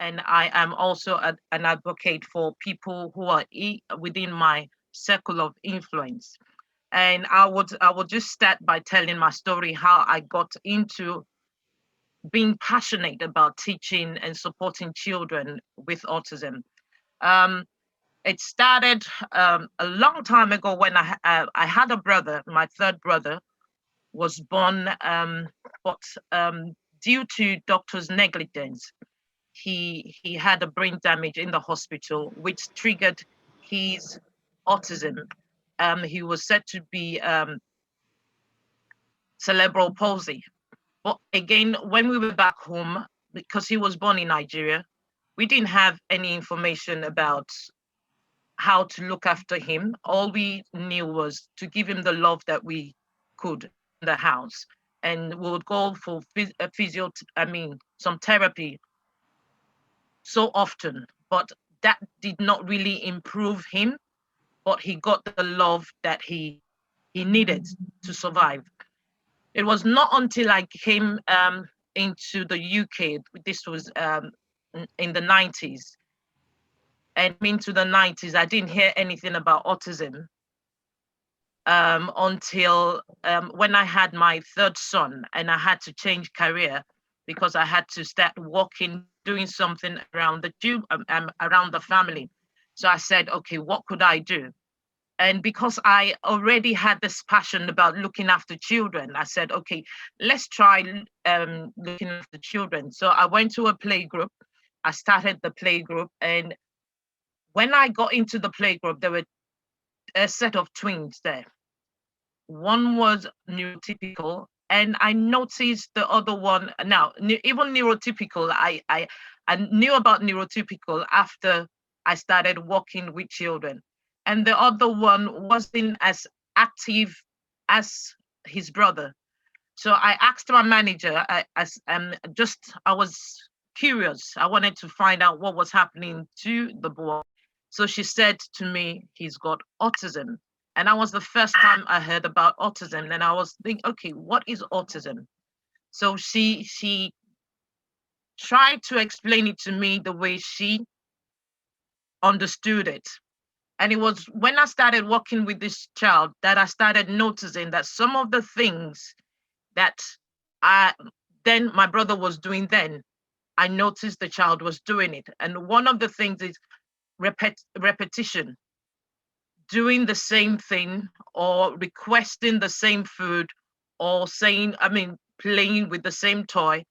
and I am also an advocate for people who are within my circle of influence. And I would just start by telling my story, how I got into being passionate about teaching and supporting children with autism. Um, it started a long time ago when I had a brother. My third brother was born, but due to doctors' negligence, he had a brain damage in the hospital, which triggered his autism. He was said to be cerebral palsy. But again, when we were back home, because he was born in Nigeria, we didn't have any information about how to look after him. All we knew was to give him the love that we could in the house. And we would go for some therapy so often, but that did not really improve him, but he got the love that he needed to survive. It was not until I came into the UK, this was in the 90s, and into the 90s, I didn't hear anything about autism until when I had my third son and I had to change career because I had to start working, doing something around around the family. So I said, okay, what could I do? And because I already had this passion about looking after children, I said, okay, let's try looking after children. So I went to a play group. I started the play group. And when I got into the play group, there were a set of twins there. One was neurotypical, and I noticed the other one. Now, even neurotypical, I knew about neurotypical after I started working with children, and the other one wasn't as active as his brother. So I asked my manager, I was curious. I wanted to find out what was happening to the boy. So she said to me, he's got autism. And that was the first time I heard about autism. And I was thinking, okay, what is autism? So she tried to explain it to me the way she understood it. And it was when I started working with this child that I started noticing that some of the things that I then my brother was doing then, I noticed the child was doing it. And one of the things is repetition, doing the same thing or requesting the same food or playing with the same toy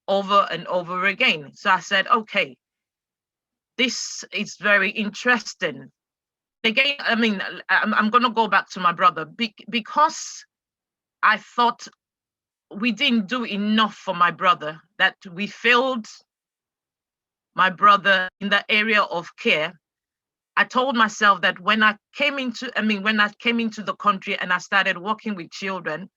over and over again. So I said, okay, this is very interesting. Again, I'm going to go back to my brother because I thought we didn't do enough for my brother, that we failed my brother in the area of care. I told myself that when I came into the country and I started working with children,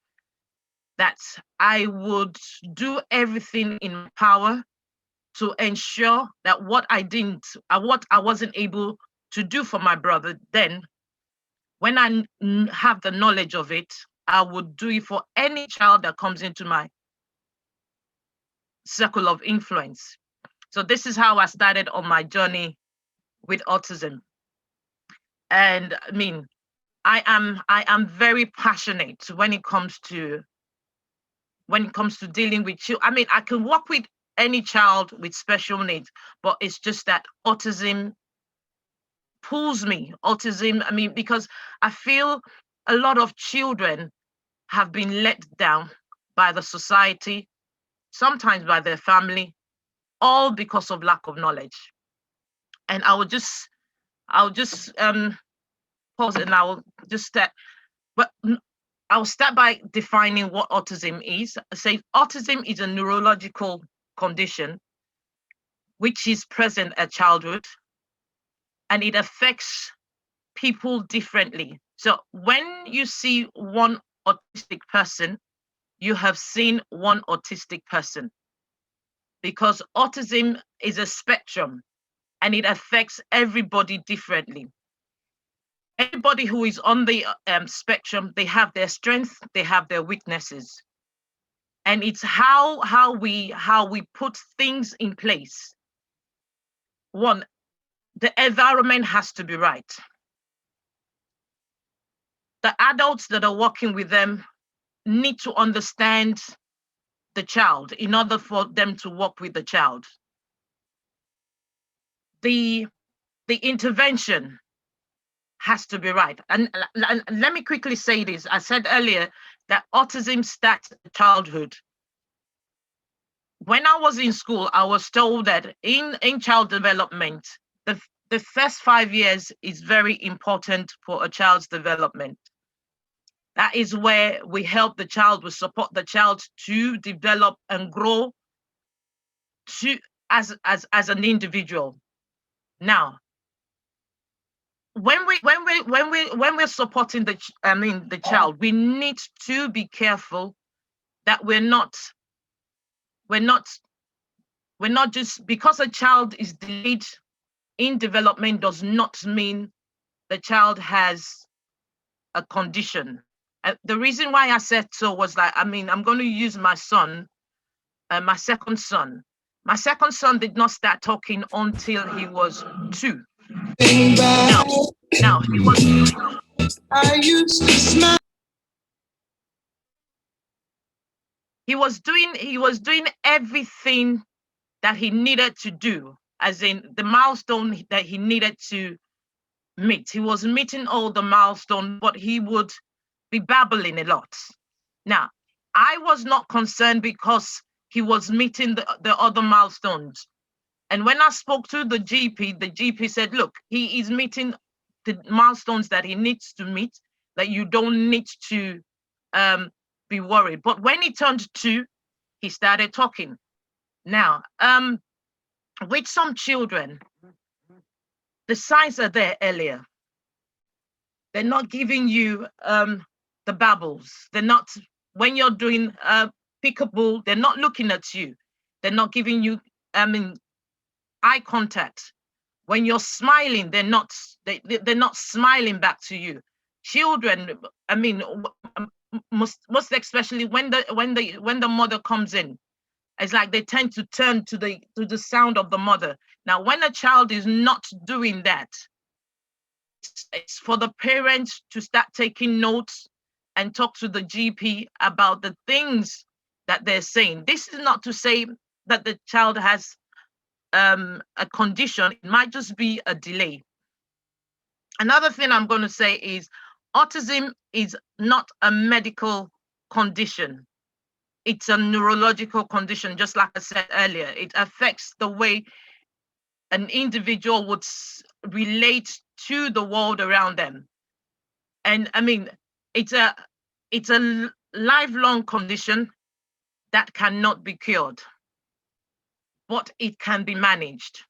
that I would do everything in my power to ensure that what I wasn't able to do for my brother then, when I have the knowledge of it, I would do it for any child that comes into my circle of influence. So this is how I started on my journey with autism. And I am very passionate when it comes to dealing with children. I can work with any child with special needs, but it's just that autism pulls me. Autism, because I feel a lot of children have been let down by the society, sometimes by their family, all because of lack of knowledge. And I'll just pause and I'll just start. But I'll start by defining what autism is. I say autism is a neurological condition which is present at childhood, and it affects people differently. So when you see one autistic person, you have seen one autistic person, because autism is a spectrum and it affects everybody differently. Everybody who is on the spectrum, they have their strengths, they have their weaknesses, and it's how we put things in place one, the environment has to be right. The adults that are working with them need to understand the child in order for them to work with the child. The intervention has to be right. And let me quickly say this. I said earlier that autism starts in childhood. When I was in school, I was told that in child development, the first 5 years is very important for a child's development. That is where we help the child, we support the child to develop and grow to as an individual. Now, when we're supporting the child, we need to be careful that we're not just, because a child is delayed in development does not mean the child has a condition. The reason why I said so was that, I'm going to use my son, my second son. My second son did not start talking until he was 2. Now he was. I used to smile. He was doing everything that he needed to do, as in the milestone that he needed to meet. He was meeting all the milestones, but he would be babbling a lot. Now, I was not concerned because he was meeting the other milestones. And when I spoke to the GP said, look, he is meeting the milestones that he needs to meet, that you don't need to be worried. But when he turned 2, he started talking. Now, with some children, the signs are there earlier. They're not giving you the babbles. They're not, when you're doing peekaboo, they're not looking at you. They're not giving you eye contact. When you're smiling, they're not smiling back to you. Children, most especially when the mother comes in, it's like they tend to turn to the sound of the mother. Now, when a child is not doing that, it's for the parents to start taking notes and talk to the GP about the things that they're saying. This is not to say that the child has a condition. It might just be a delay. Another thing I'm going to say is autism is not a medical condition. It's a neurological condition, just like I said earlier. It affects the way an individual would relate to the world around them. And it's a lifelong condition that cannot be cured, but it can be managed.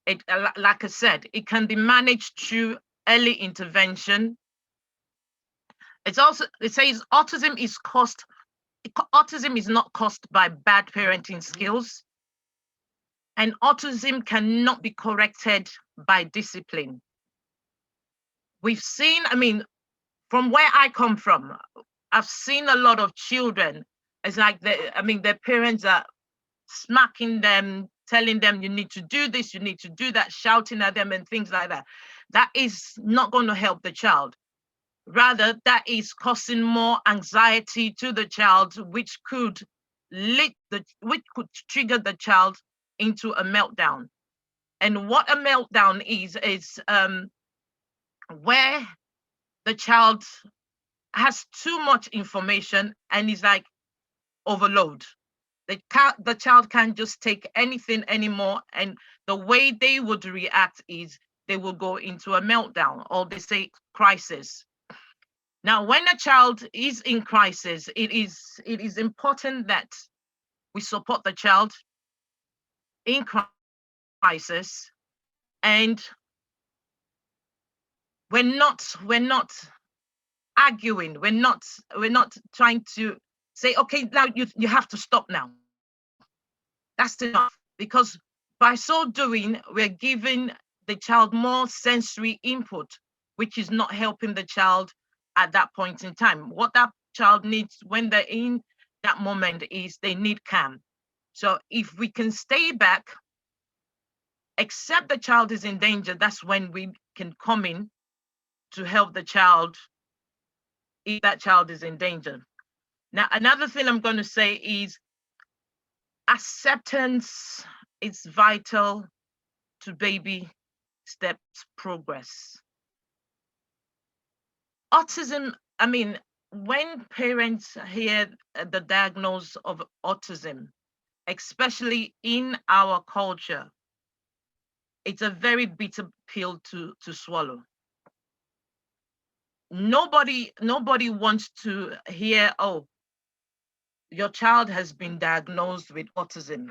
It, like I said, it can be managed through early intervention. It says autism is not caused by bad parenting skills, and autism cannot be corrected by discipline. We've seen, from where I come from, I've seen a lot of children. It's like their parents are smacking them, telling them you need to do this, you need to do that, shouting at them and things like that. That is not going to help the child. Rather, that is causing more anxiety to the child, which could trigger the child into a meltdown. And what a meltdown is where the child has too much information and is like overload. The child can't just take anything anymore, and the way they would react is they will go into a meltdown, or they say crisis. Now, when a child is in crisis, it is important that we support the child in crisis, and we're not arguing. We're not trying to say, okay, now you have to stop now. That's enough, because by so doing, we're giving the child more sensory input, which is not helping the child at that point in time. What that child needs when they're in that moment is they need calm. So if we can stay back except the child is in danger, that's when we can come in to help the child if that child is in danger. Now, another thing I'm going to say is acceptance is vital to baby steps progress. Autism, I mean, when parents hear the diagnosis of autism, especially in our culture, it's a very bitter pill to swallow. Nobody wants to hear, oh, your child has been diagnosed with autism,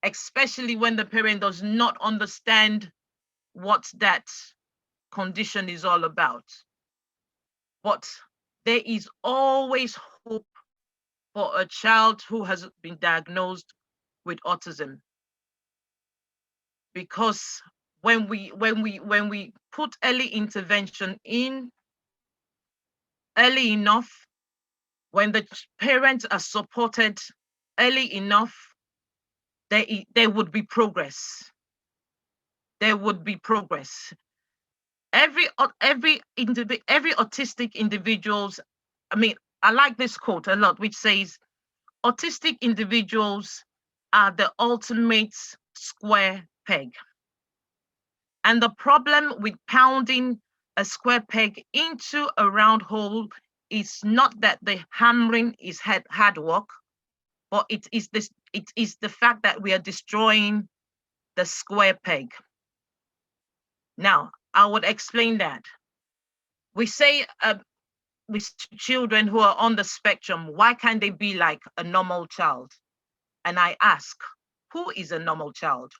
especially when the parent does not understand what that condition is all about. But there is always hope for a child who has been diagnosed with autism, because when we put early intervention in early enough, when the parents are supported early enough, there would be progress. There would be progress. Every autistic individuals, I mean, I like this quote a lot, which says, autistic individuals are the ultimate square peg. And the problem with pounding a square peg into a round hole is not that the hammering is hard work, but it is the fact that we are destroying the square peg. Now, I would explain that. We say with children who are on the spectrum, why can't they be like a normal child? And I ask, who is a normal child?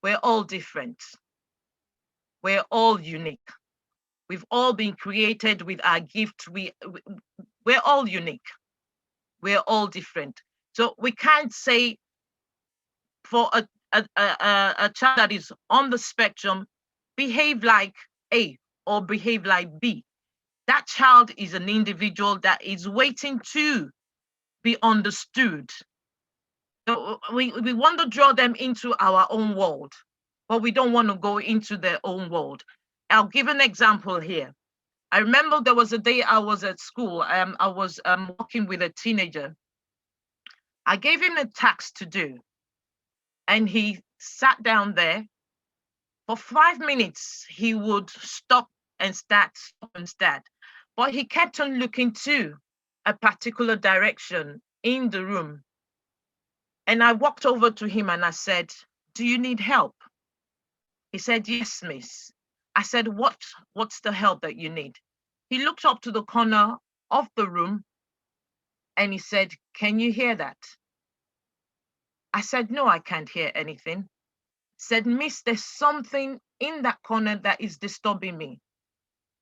We're all different. We're all unique. We've all been created with our gift. We're all unique. We're all different. So we can't say for a child that is on the spectrum, behave like A or behave like B. That child is an individual that is waiting to be understood. So we want to draw them into our own world, but we don't want to go into their own world. I'll give an example here. I remember there was a day I was at school. I was working with a teenager. I gave him a task to do, and he sat down there. For 5 minutes, he would stop and start, but he kept on looking to a particular direction in the room. And I walked over to him and I said, "Do you need help?" He said, "Yes, miss." I said, what's the help that you need? He looked up to the corner of the room and he said, "Can you hear that?" I said, "No, I can't hear anything." He said, "Miss, there's something in that corner that is disturbing me.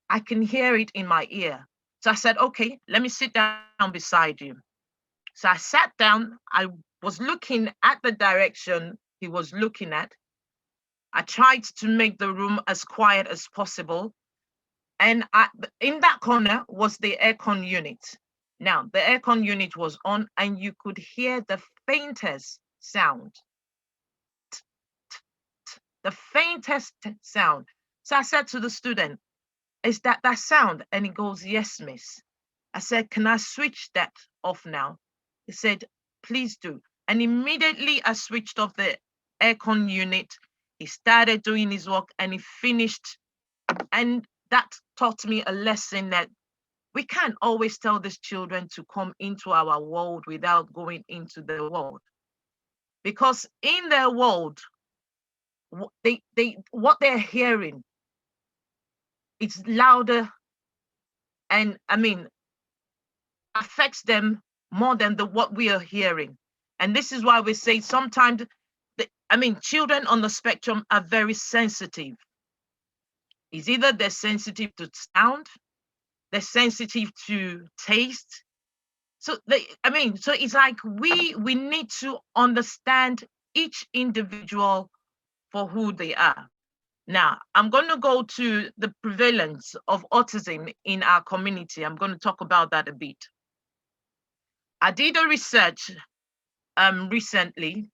I can hear it in my ear." So I said, "Okay, let me sit down beside you." So I sat down. I was looking at the direction he was looking at. I tried to make the room as quiet as possible. And in that corner was the aircon unit. Now, the aircon unit was on and you could hear the faintest sound. The faintest sound. So I said to the student, "Is that sound?" And he goes, "Yes, miss." I said, "Can I switch that off now?" He said, "Please do." And immediately I switched off the aircon unit. He started doing his work and he finished. And that taught me a lesson that we can't always tell these children to come into our world without going into their world. Because in their world, what they're hearing, it's louder and affects them more than what we are hearing. And this is why we say sometimes, children on the spectrum are very sensitive. It's either they're sensitive to sound, they're sensitive to taste. So so it's like we need to understand each individual for who they are. Now, I'm going to go to the prevalence of autism in our community. I'm going to talk about that a bit. I did a research recently,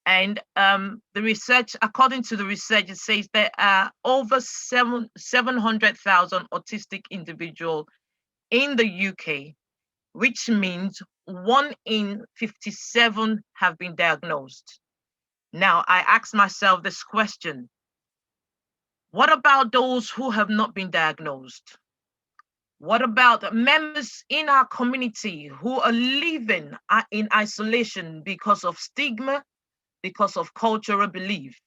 And the research, according to the research, it says there are over 700,000 autistic individuals in the UK, which means 1 in 57 have been diagnosed. Now, I ask myself this question: what about those who have not been diagnosed? What about members in our community who are living in isolation because of stigma, because of cultural belief?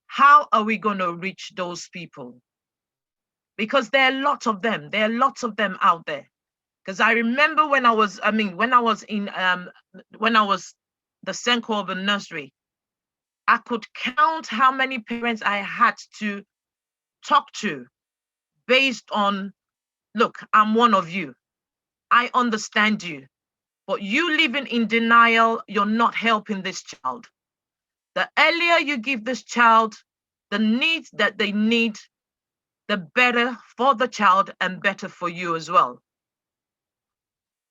How are we going to reach those people? Because there are lots of them. There are lots of them out there. Because I remember when I was the Senko of a nursery, I could count how many parents I had to talk to based on, look, I'm one of you. I understand you. But you living in denial, you're not helping this child. The earlier you give this child the needs that they need, the better for the child and better for you as well.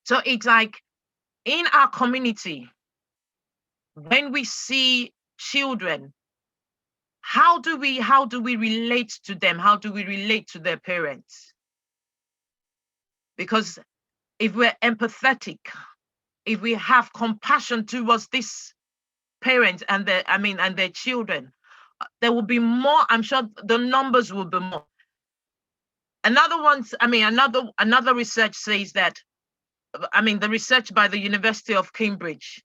So it's like in our community, when we see children, how do we relate to them? How do we relate to their parents? Because if we're empathetic, if we have compassion towards this parents and their children, there will be more. I'm sure the numbers will be more. Another research says that, the research by the University of Cambridge,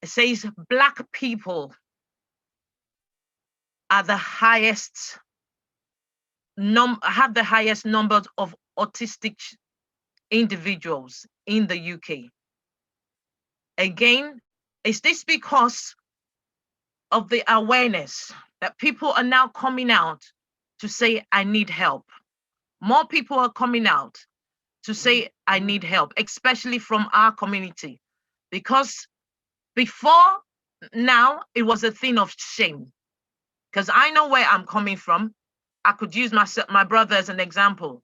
it says Black people are the highest have the highest numbers of autistic individuals in the UK. Again, is this because of the awareness that people are now coming out to say, I need help? More people are coming out to say, I need help, especially from our community. Because before now, it was a thing of shame. Because I know where I'm coming from. I could use my brother as an example.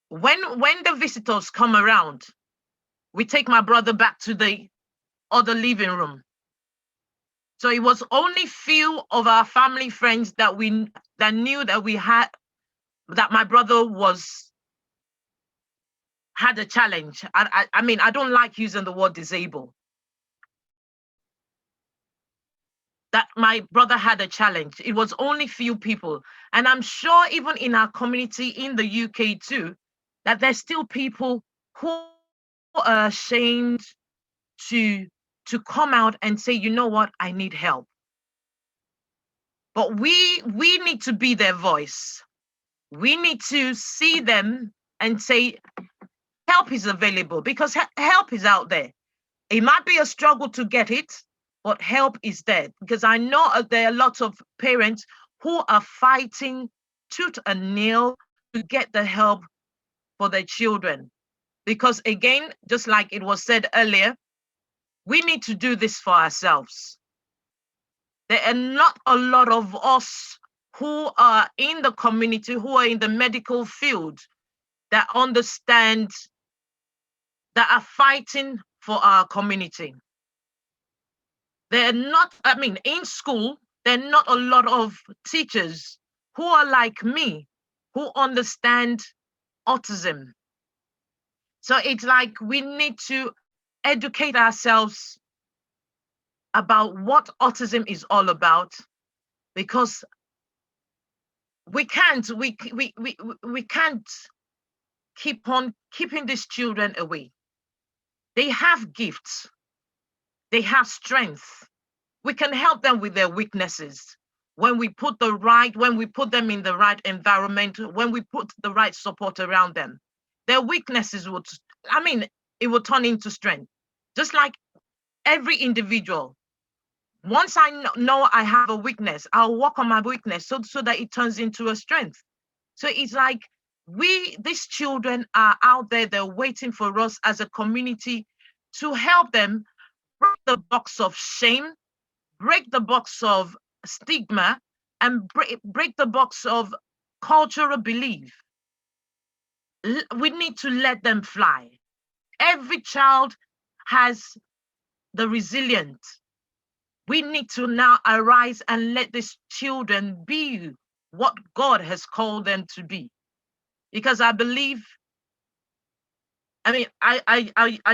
When the visitors come around, we take my brother back to the other living room. So it was only few of our family friends that knew that my brother had a challenge. I don't like using the word disabled. That my brother had a challenge. It was only few people. And I'm sure even in our community in the UK too, that there's still people who are ashamed to come out and say, you know what, I need help. But we need to be their voice. We need to see them and say, help is available, because help is out there. It might be a struggle to get it, but help is there. Because I know there are lots of parents who are fighting tooth and nail to get the help for their children. Because again, just like it was said earlier, we need to do this for ourselves. There are not a lot of us who are in the community, who are in the medical field, that understand, that are fighting for our community. They're not, in school, there are not a lot of teachers who are like me, who understand autism. So it's like we need to educate ourselves about what autism is all about, because we can't keep on keeping these children away. They have gifts. They have strength. We can help them with their weaknesses when we put them in the right environment, when we put the right support around them. Their weaknesses it will turn into strength. Just like every individual. Once I know I have a weakness, I'll work on my weakness so that it turns into a strength. So it's like these children are out there, they're waiting for us as a community to help them break the box of shame, break the box of stigma, and break the box of cultural belief. We need to let them fly. Every child has the resilience We need to now arise and let these children be what God has called them to be. Because I believe, I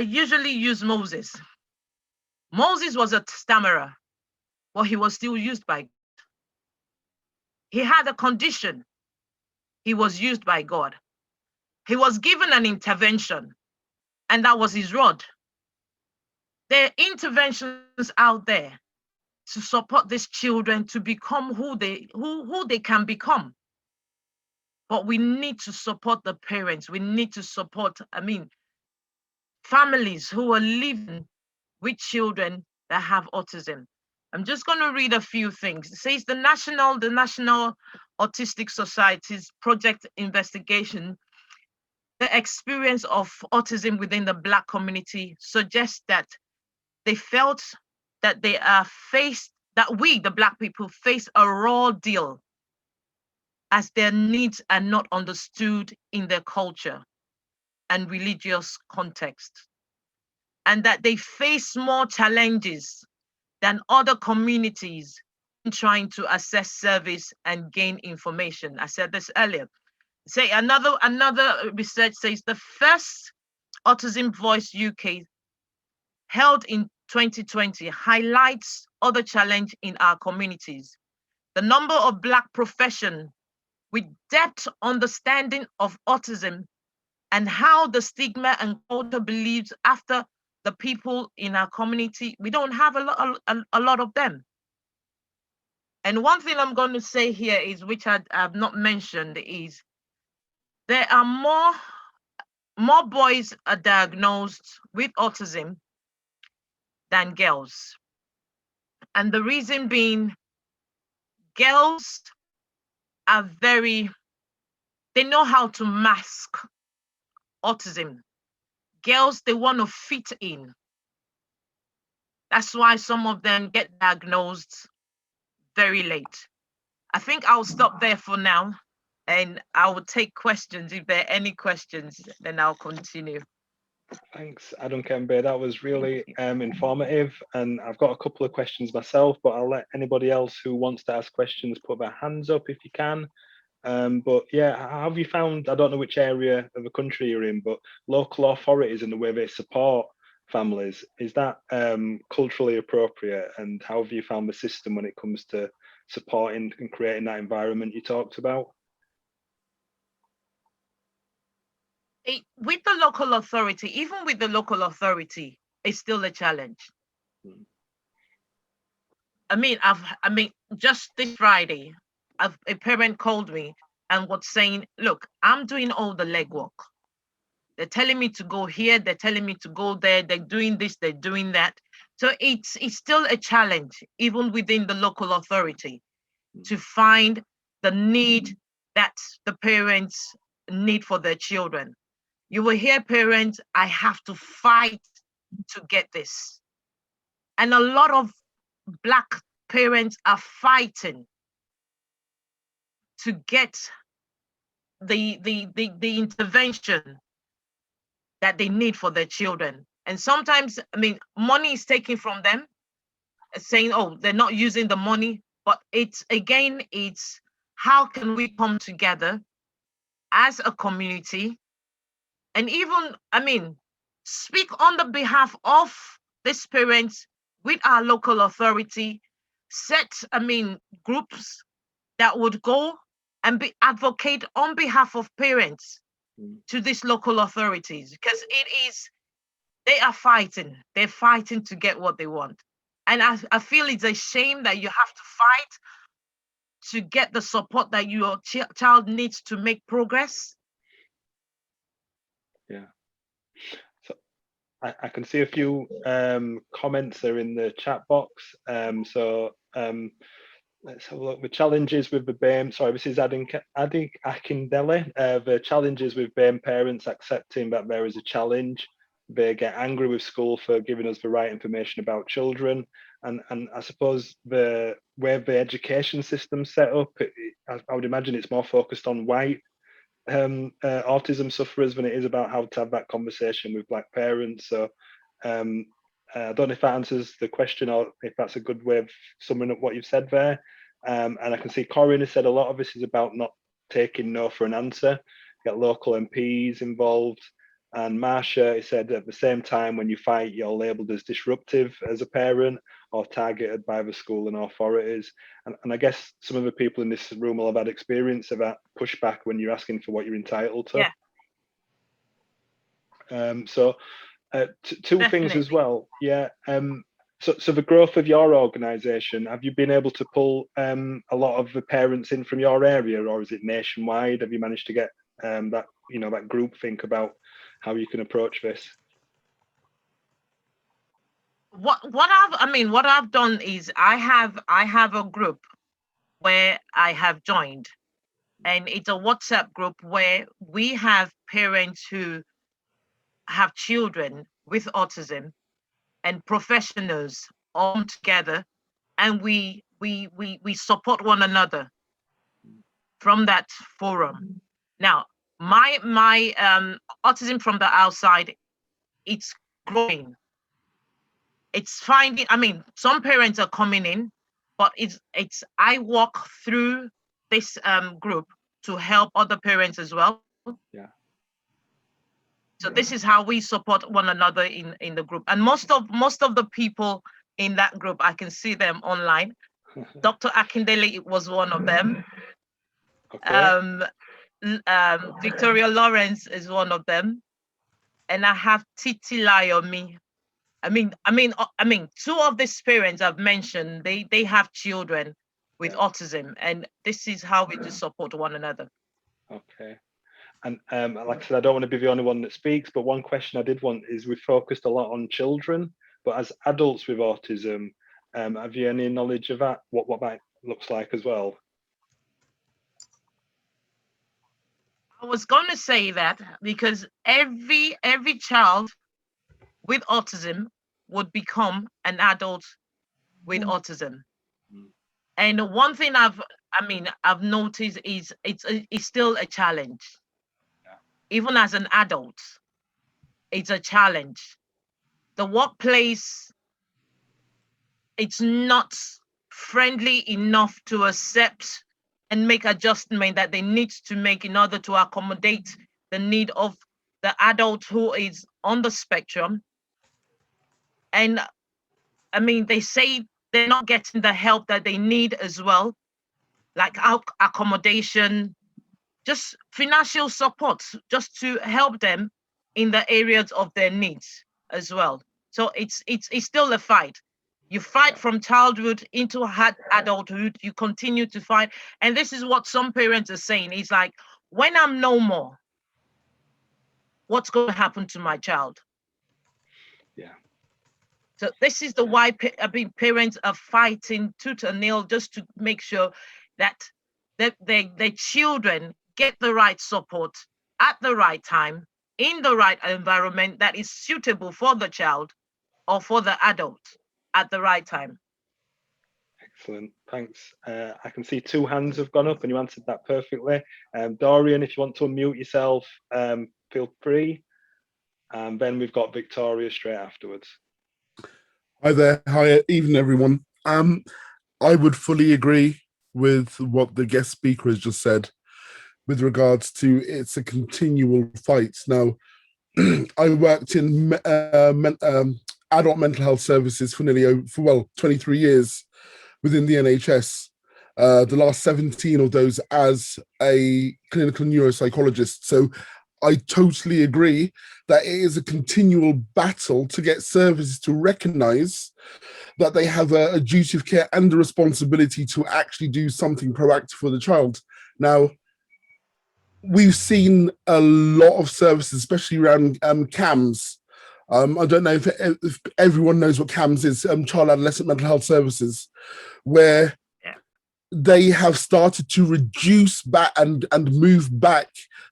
usually use Moses. Moses was a stammerer, but he was still used by God. He had a condition. He was used by God. He was given an intervention, and that was his rod. There are interventions out there to support these children to become who they can become. But we need to support the parents. We need to support, families who are living with children that have autism. I'm just going to read a few things. It says the National Autistic Society's project investigation, the experience of autism within the Black community suggests that they felt that we, the Black people, face a raw deal as their needs are not understood in their culture and religious context, and that they face more challenges than other communities in trying to access service and gain information. I said this earlier. Say another research says the first Autism Voice UK held in 2020 highlights other challenge in our communities. The number of Black professions with depth understanding of autism and how the stigma and culture believes after the people in our community, we don't have a lot of them. And one thing I'm going to say here is, which I've not mentioned, is there are more boys are diagnosed with autism than girls. And the reason being, girls are they know how to mask autism. Girls, they want to fit in. That's why some of them get diagnosed very late. I think I'll stop there for now, and I will take questions. If there are any questions, then I'll continue. Thanks, Adekunbi. That was really informative, and I've got a couple of questions myself, but I'll let anybody else who wants to ask questions put their hands up if you can. But yeah, how have you found, I don't know which area of the country you're in, but local authorities and the way they support families, is that culturally appropriate? And how have you found the system when it comes to supporting and creating that environment you talked about? With the local authority, even with the local authority, it's still a challenge. Just this Friday, a parent called me and was saying, look, I'm doing all the legwork. They're telling me to go here, they're telling me to go there, they're doing this, they're doing that. So it's still a challenge, even within the local authority, to find the need that the parents need for their children. You will hear parents, I have to fight to get this. And a lot of Black parents are fighting to get the intervention that they need for their children. And sometimes, money is taken from them, saying, oh, they're not using the money. But it's how can we come together as a community and even, speak on the behalf of these parents with our local authority, set, groups that would go and advocate on behalf of parents to these local authorities, because they are fighting. They're fighting to get what they want. And I feel it's a shame that you have to fight to get the support that your child needs to make progress. Yeah. So I can see a few comments there in the chat box. Let's have a look. The challenges with the BAME, sorry, this is Akindele. The challenges with BAME parents accepting that there is a challenge. They get angry with school for giving us the right information about children. And I suppose the way the education system's set up, I would imagine it's more focused on white autism sufferers than it is about how to have that conversation with Black parents. So I don't know if that answers the question or if that's a good way of summing up what you've said there. And I can see Corinne has said a lot of this is about not taking no for an answer, get local MPs involved. And Marsha said at the same time, when you fight, you're labelled as disruptive as a parent or targeted by the school and authorities. And I guess some of the people in this room will have had experience of that pushback when you're asking for what you're entitled to. Yeah. So two Definitely. things as well. Yeah. So the growth of your organisation, have you been able to pull a lot of the parents in from your area, or is it nationwide? Have you managed to get that group think about how you can approach this? What I've done is I have a group where I have joined, and it's a WhatsApp group where we have parents who have children with autism and professionals all together, and we support one another from that forum. Now, my autism from the outside, it's growing. It's finding. Some parents are coming in, but it's I walk through this group to help other parents as well. Yeah. So this is how we support one another in the group. And most of the people in that group, I can see them online. Dr. Akindele was one of them. Okay. Victoria Lawrence is one of them, and I have Titi Layomi. Two of these parents I've mentioned, they have children with autism, and this is how we do support one another. Okay. And like I said, I don't want to be the only one that speaks, but one question I did want is we focused a lot on children, but as adults with autism, have you any knowledge of that? What that looks like as well? I was going to say that because every child with autism would become an adult with autism. And one thing I've noticed is it's still a challenge. Yeah. Even as an adult, it's a challenge. The workplace, it's not friendly enough to accept and make adjustment that they need to make in order to accommodate the need of the adult who is on the spectrum. And they say they're not getting the help that they need as well, like accommodation, just financial support, just to help them in the areas of their needs as well. So it's still a fight. You fight from childhood into adulthood, you continue to fight. And this is what some parents are saying. It's like, when I'm no more, what's going to happen to my child? Yeah. So this is the why parents are fighting tooth and nail just to make sure that their children get the right support at the right time, in the right environment that is suitable for the child or for the adult at the right time. Excellent, thanks. I can see 2 hands have gone up and you answered that perfectly. Dorian, if you want to unmute yourself, feel free. And then we've got Victoria straight afterwards. Hi there. Hi, evening, everyone. I would fully agree with what the guest speaker has just said with regards to it's a continual fight. Now, I worked in adult mental health services for 23 years within the NHS. The last 17 of those as a clinical neuropsychologist. So I totally agree that it is a continual battle to get services to recognise that they have a duty of care and a responsibility to actually do something proactive for the child. Now, we've seen a lot of services, especially around CAMS. I don't know if everyone knows what CAMS is, Child Adolescent Mental Health Services, where they have started to reduce back and move back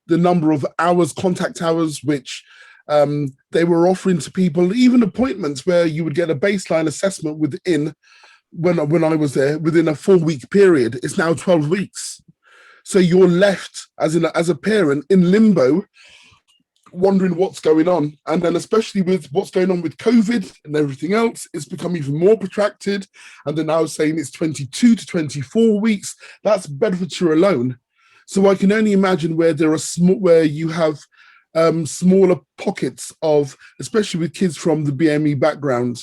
the number of hours, contact hours, which they were offering to people, even appointments where you would get a baseline assessment within, when I was there, within a 4-week period. It's now 12 weeks. So you're left as a parent in limbo wondering what's going on. And then especially with what's going on with COVID and everything else, it's become even more protracted. And they're now saying it's 22 to 24 weeks. That's Bedfordshire alone. So I can only imagine where there are where you have smaller pockets of, especially with kids from the BME background,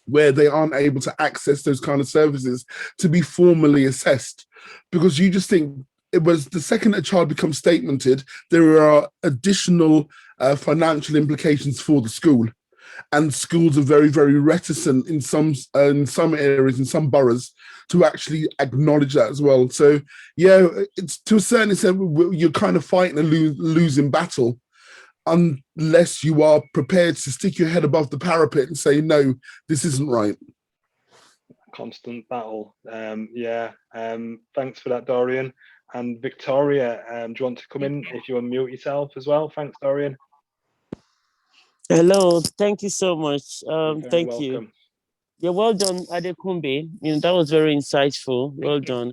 where they aren't able to access those kind of services to be formally assessed. Because you just think it was the second a child becomes statemented, there are additional financial implications for the school. And schools are very, very reticent in some areas, in some boroughs, to actually acknowledge that as well. So, yeah, it's to a certain extent, you're kind of fighting a losing battle unless you are prepared to stick your head above the parapet and say, no, this isn't right. Constant battle. Thanks for that, Dorian. And Victoria, do you want to come in if you unmute yourself as well? Thanks, Dorian. Hello, thank you so much. Thank welcome. you. Yeah, well done, Adekunbi. That was very insightful. Well done.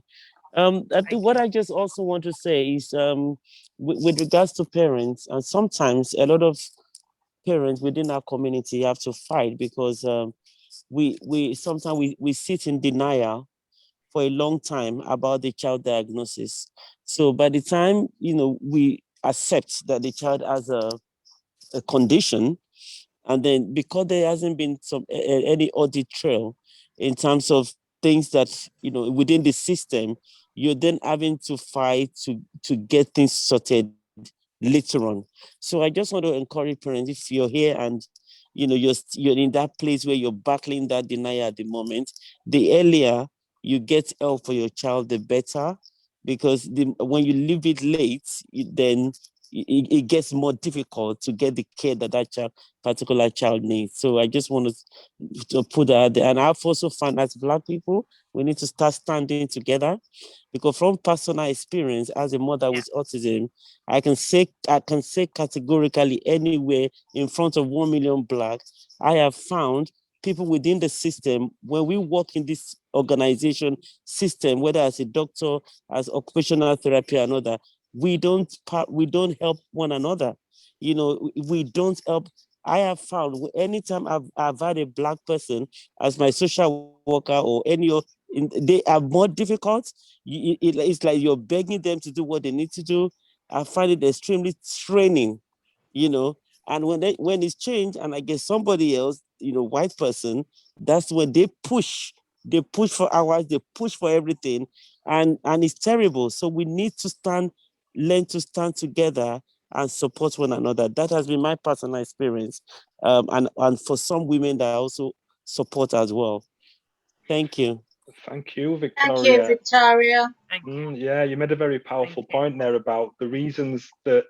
I think what I just also want to say is with regards to parents, and sometimes a lot of parents within our community have to fight because we sometimes we sit in denial for a long time about the child diagnosis. So by the time we accept that the child has a condition, and then because there hasn't been any audit trail in terms of things that within the system, you're then having to fight to get things sorted later on. So I just want to encourage parents, if you're here and you're in that place where you're battling that denial at the moment, the earlier you get help for your child, the better, because when you leave it late, then it gets more difficult to get the care that particular child needs. So I just want to put that out there. And I've also found as Black people, we need to start standing together, because from personal experience as a mother with autism, I can say categorically, anywhere in front of 1 million Black, I have found people within the system, when we work in this organization system, whether as a doctor, as occupational therapy, and other, we don't help one another. We don't help. I have found anytime I've had a Black person as my social worker or they are more difficult. It's like you're begging them to do what they need to do. I find it extremely straining, and when it's changed and I get somebody else, white person, that's when they push for hours, they push for everything, and it's terrible. So we need to learn to stand together and support one another. That has been my personal experience, and for some women that I also support as well. Thank you. Thank you, Victoria. Thank you, Victoria. Yeah, you made a very powerful point there about the reasons that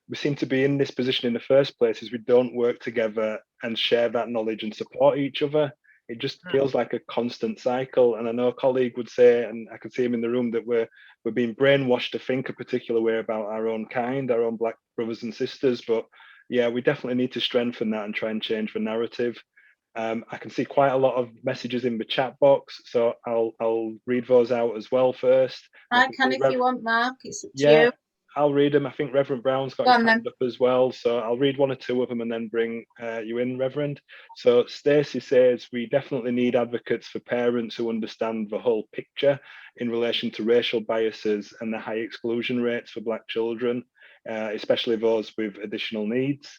we seem to be in this position in the first place is we don't work together and share that knowledge and support each other. It just feels like a constant cycle. And I know a colleague would say, and I could see him in the room, that we're being brainwashed to think a particular way about our own kind, our own Black brothers and sisters. But yeah, we definitely need to strengthen that and try and change the narrative. I can see quite a lot of messages in the chat box, so I'll read those out as well first. I can if you want, Mark. It's up to you. I'll read them. I think Reverend Brown's got his hand up as well, so I'll read one or two of them and then bring you in, Reverend. So Stacey says, we definitely need advocates for parents who understand the whole picture in relation to racial biases and the high exclusion rates for Black children, especially those with additional needs.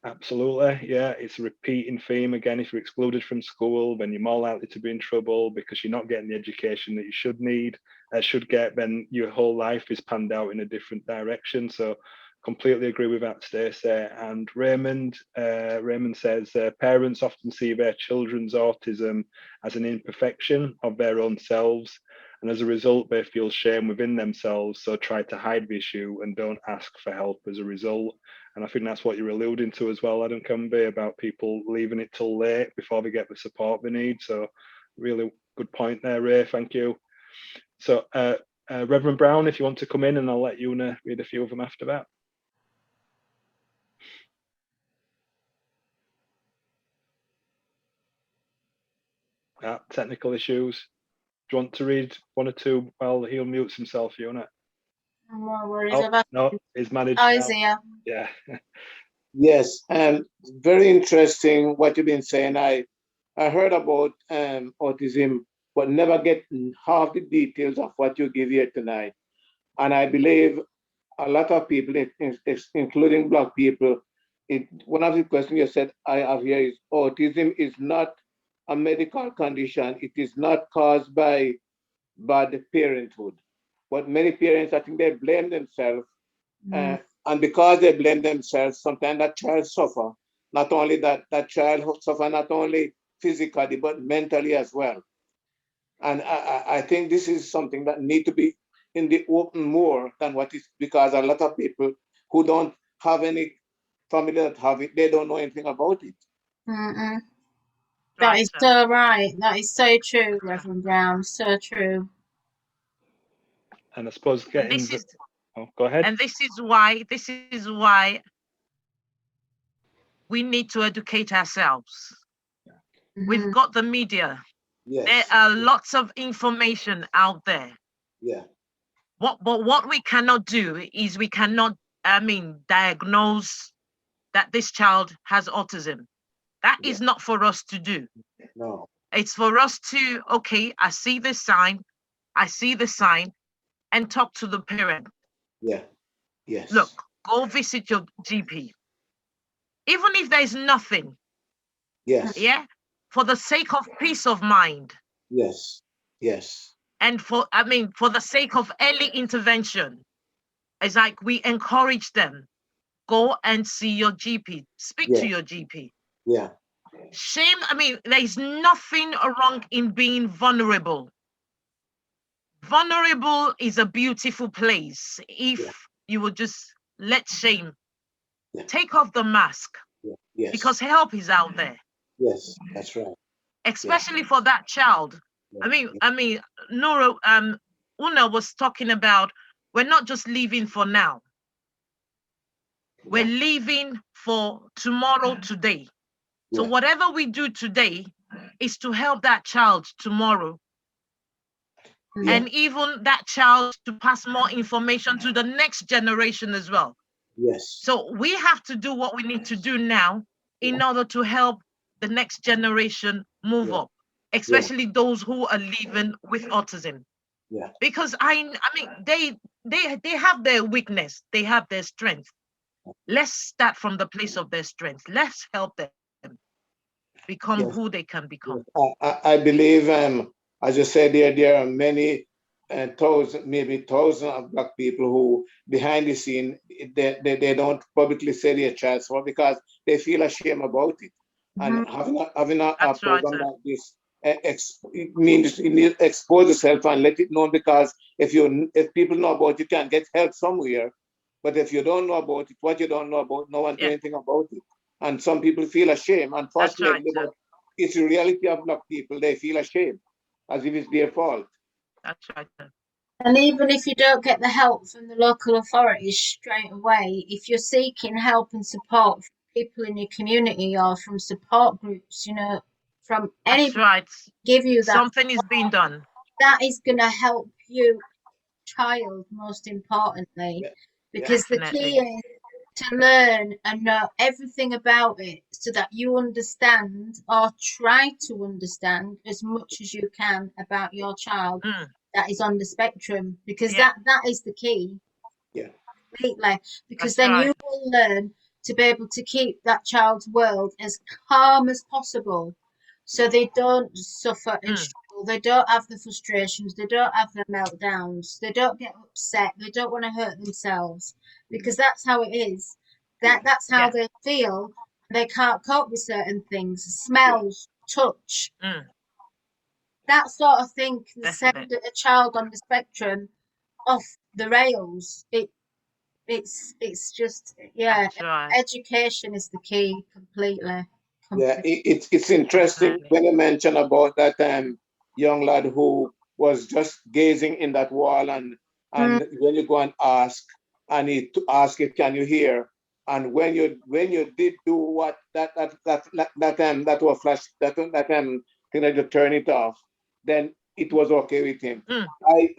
Absolutely, yeah. It's a repeating theme. Again, if you're excluded from school, then you're more likely to be in trouble because you're not getting the education that you should get, then your whole life is panned out in a different direction. So completely agree with that, Stacey. And Raymond says, parents often see their children's autism as an imperfection of their own selves. And as a result, they feel shame within themselves, so try to hide the issue and don't ask for help as a result. And I think that's what you're alluding to as well, Adekunbi, about people leaving it till late before they get the support they need. So really good point there, Ray. Thank you. So Reverend Brown, if you want to come in, and I'll let Una read a few of them after that. Technical issues. Do you want to read one or two while he unmutes himself, Una? I'm more worried Oh, about. no, he's managed. Oh, is he? Yeah. Yes, and very interesting what you've been saying. I heard about autism, but never get half the details of what you give here tonight. And I believe a lot of people, including Black people, one of the questions you said I have here is autism is not a medical condition. It is not caused by bad parenthood. But many parents, I think they blame themselves. And because they blame themselves, sometimes that child suffer. Not only that child suffer not only physically, but mentally as well. And I think this is something that need to be in the open more than what is, because a lot of people who don't have any family that have it, they don't know anything about it. Mm-mm. That Right, is sir. so right. That is so true, Reverend Brown. So true. And I suppose And getting the, oh, go ahead. and this is why we need to educate ourselves. We've got the media. There Yes. are lots of information out there. Yeah. But what we cannot do is we cannot, diagnose that this child has autism. That Yeah. is not for us to do. No. It's for us to, okay, I see this sign, and talk to the parent. Yeah. Yes. Look, go visit your GP. Even if there's nothing, Yes. yeah, for the sake of peace of mind. Yes. Yes. And for the sake of early intervention, it's like we encourage them, go and see your GP, speak Yeah. to your GP. Yeah. Shame, there's nothing wrong in being vulnerable. Vulnerable is a beautiful place if you will just let shame take off the mask, Yes. because help is out there. Yes, that's right. Especially for that child. Nora, Una was talking about, we're not just living for now. We're living for tomorrow, today. So whatever we do today is to help that child tomorrow. And even that child to pass more information to the next generation as well. Yes. So we have to do what we need to do now in order to help the next generation move up, especially those who are living with autism. Yeah. Because they have their weakness, they have their strength. Let's start from the place of their strength. Let's help them become who they can become. I believe, as you said, there are many maybe thousands of Black people who behind the scene, they don't publicly say their child for because they feel ashamed about it. And having a program like this, it means you need to expose yourself and let it know, because if people know about it, you can get help somewhere. But if you don't know about it, what you don't know about, no one do anything about it. And some people feel ashamed, unfortunately, but it's the reality of Black people. They feel ashamed as if it's their fault. That's right. And even if you don't get the help from the local authorities straight away, if you're seeking help and support from people in your community or from support groups, from anybody, give you that. Something is being done. That is going to help you, child, most importantly, because the key is to learn and know everything about it so that you understand or try to understand as much as you can about your child that is on the spectrum, because that is the key. Completely. Because then you will learn to be able to keep that child's world as calm as possible so they don't suffer and struggle, they don't have the frustrations, they don't have the meltdowns, they don't get upset, they don't want to hurt themselves, because that's how it is. That's how they feel. They can't cope with certain things, smells, touch, that sort of thing can send a child on the spectrum off the rails. It's just education is the key completely. Yeah, it's interesting when you mention about that young lad who was just gazing in that wall, and when you go and ask, and he to ask if can you hear, and when you did do what that was flash that thing that you turn it off, then it was okay with him.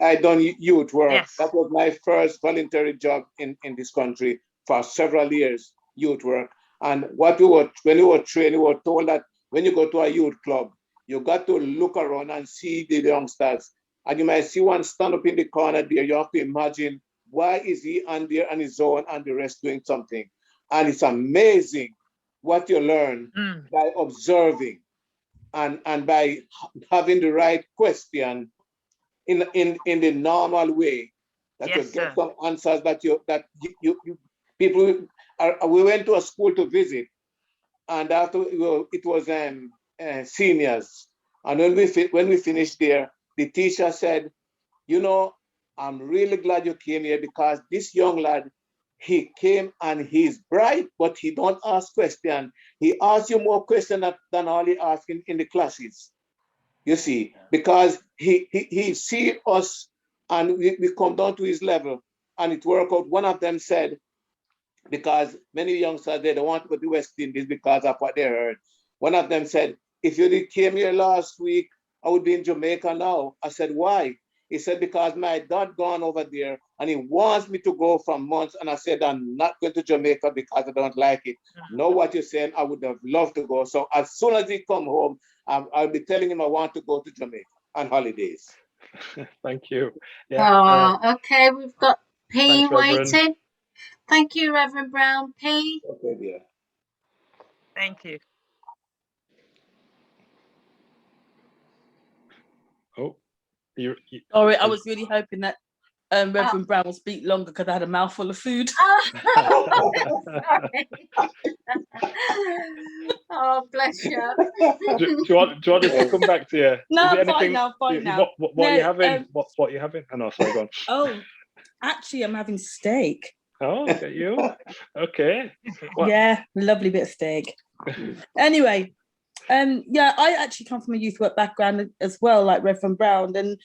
I done youth work. That was my first voluntary job in this country for several years, youth work. And what when we were trained, we were told that when you go to a youth club, you got to look around and see the youngsters. And you might see one stand up in the corner there. You have to imagine, why is he on there on his own and the rest doing something? And it's amazing what you learn by observing and by having the right question in the normal way, that Yes, you get sir. some answers that you people are. We went to a school to visit, and after it was seniors, and when we finished there, the teacher said, you know, I'm really glad you came here, because this young lad, he came and he's bright, but he don't ask questions. He asks you more questions than all he asks in the classes. You see, because he see us and we come down to his level, and it worked out. One of them said, because many youngsters, they don't want to go to West Indies because of what they heard. One of them said, if you came here last week, I would be in Jamaica now. I said, why? He said, because my dad gone over there and he wants me to go for months. And I said, I'm not going to Jamaica because I don't like it. Know what you're saying? I would have loved to go. So as soon as he come home, I'll be telling him I want to go to Jamaica on holidays. Thank you. Yeah. Okay, we've got P thanks, Reverend. waiting. Thank you, Reverend Brown. P. Okay, dear. Thank you. Oh, you Sorry, I was really hoping that Reverend Brown will speak longer because I had a mouthful of food. Oh, sorry. Oh, bless you. do you want us to come back to you? No, Is it I'm fine anything? now, fine now. What are you No, having? What are you having? Oh no, sorry, go on. Oh, actually, I'm having steak. Oh, look at you. Okay. Yeah, lovely bit of steak. Anyway, yeah, I actually come from a youth work background as well, like Reverend Brown, and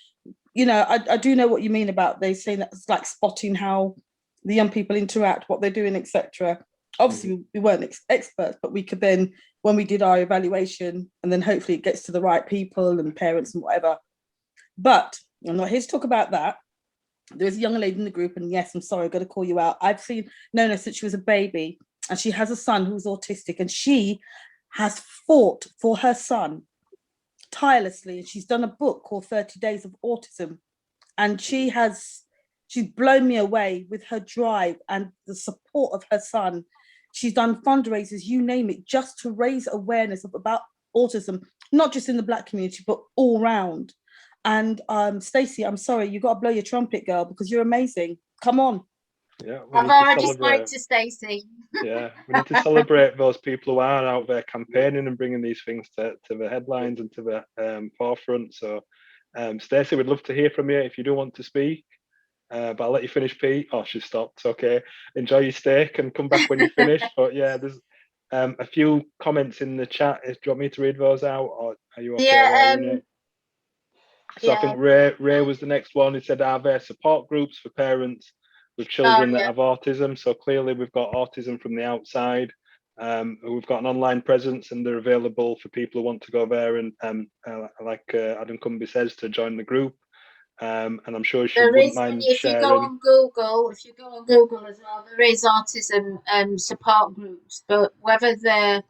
you know, I do know what you mean about they saying that it's like spotting how the young people interact, what they're doing, etc. Obviously, we weren't experts, but we could then, when we did our evaluation, and then hopefully it gets to the right people and parents and whatever. But I'm not here to talk about that. There's a young lady in the group, and yes, I'm sorry, I've got to call you out. I've seen Nona since she was a baby, and she has a son who's autistic, and she has fought for her son tirelessly. And she's done a book called 30 Days of Autism, and she's blown me away with her drive and the support of her son. She's done fundraisers, you name it, just to raise awareness about autism, not just in the Black community, but all round. And Stacey, I'm sorry, you got to blow your trumpet, girl, because you're amazing. Come on. Yeah, I've already spoke to Stacey. Yeah, we need to celebrate those people who are out there campaigning and bringing these things to the headlines and to the forefront. So, Stacey, we'd love to hear from you if you do want to speak. But I'll let you finish, Pete. Oh, she's stopped. Okay. Enjoy your steak and come back when you finish. But yeah, there's a few comments in the chat. Do you want me to read those out, or are you okay? Yeah. So I think Ray was the next one. He said, are there support groups for parents with children that have autism? So clearly we've got autism from the outside. We've got an online presence, and they're available for people who want to go there and like Adekunbi says, to join the group. And I'm sure she wouldn't mind sharing. If you go on Google as well, there is autism support groups, but whether they're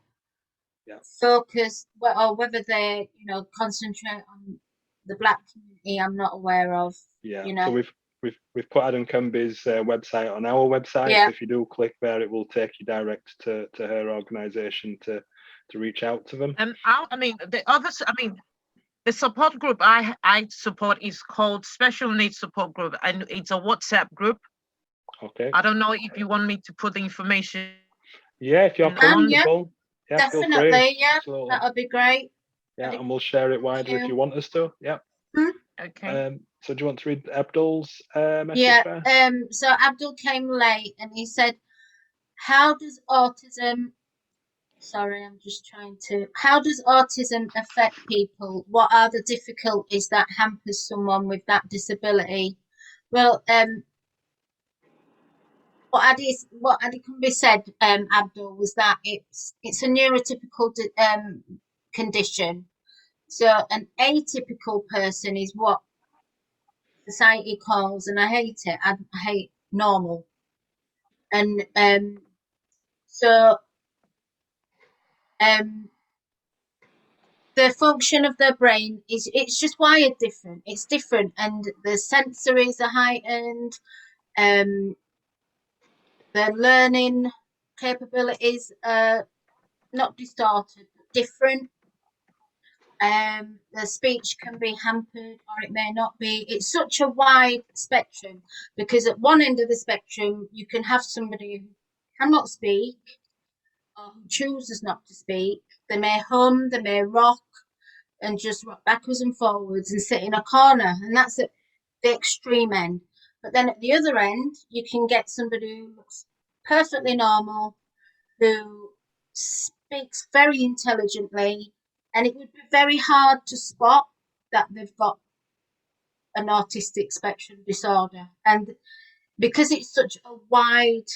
focused or whether they concentrate on the Black community, I'm not aware of. Yeah, so we've put Adekunbi's website on our website. Yeah. So if you do click there, it will take you direct to her organisation to reach out to them. And the support group I support is called Special Needs Support Group, and it's a WhatsApp group. Okay. I don't know if you want me to put the information. Yeah, if you're comfortable. Yeah, definitely. Yeah, absolutely. that would be great. Yeah, and we'll share it widely if you want us to. Yeah. Okay. So do you want to read Abdul's message there? So Abdul came late and he said, how does autism affect people? What are the difficulties that hampers someone with that disability? Well, what Adekunbi said, Abdul, was that it's a neurotypical condition. So an atypical person is what society calls, and I hate it, I hate normal. And so the function of their brain it's just wired different. It's different, and the sensories are heightened. The learning capabilities are not distorted, but different. The speech can be hampered or it may not be. It's such a wide spectrum, because at one end of the spectrum you can have somebody who cannot speak or who chooses not to speak. They may hum, they may rock and just rock backwards and forwards and sit in a corner, and that's at the extreme end. But then at the other end you can get somebody who looks perfectly normal, who speaks very intelligently, and it would be very hard to spot that they've got an autistic spectrum disorder. And because it's such a wide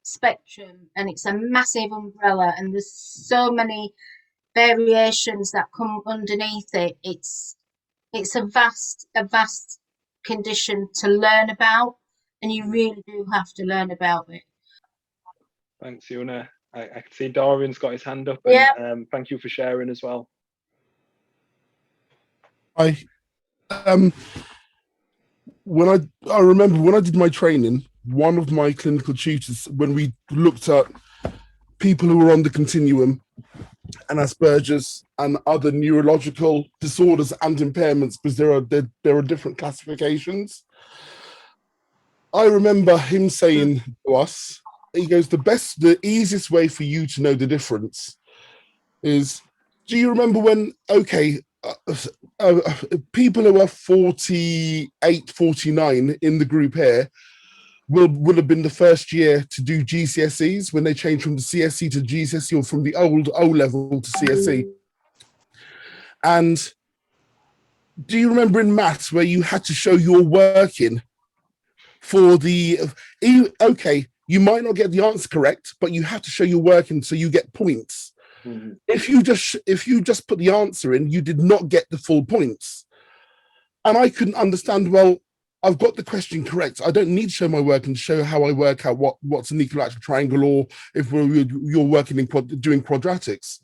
spectrum and it's a massive umbrella and there's so many variations that come underneath it, it's a vast condition to learn about, and you really do have to learn about it. Thanks, Una. I can see Dorian's got his hand up, and Yeah. Thank you for sharing as well. I remember when I did my training, one of my clinical tutors, when we looked at people who were on the continuum and Asperger's and other neurological disorders and impairments, because there are different classifications. I remember him saying to us, he goes, the easiest way for you to know the difference is, do you remember when, people who are 48, 49 in the group here will have been the first year to do GCSEs when they changed from the CSE to GCSE, or from the old O level to CSE. And do you remember in maths where you had to show your working for you might not get the answer correct, but you have to show your working so you get points. Mm-hmm. If you just put the answer in, you did not get the full points. And I couldn't understand, well, I've got the question correct. I don't need to show my work and show how I work out what's an equilateral triangle, or if you're working in doing quadratics.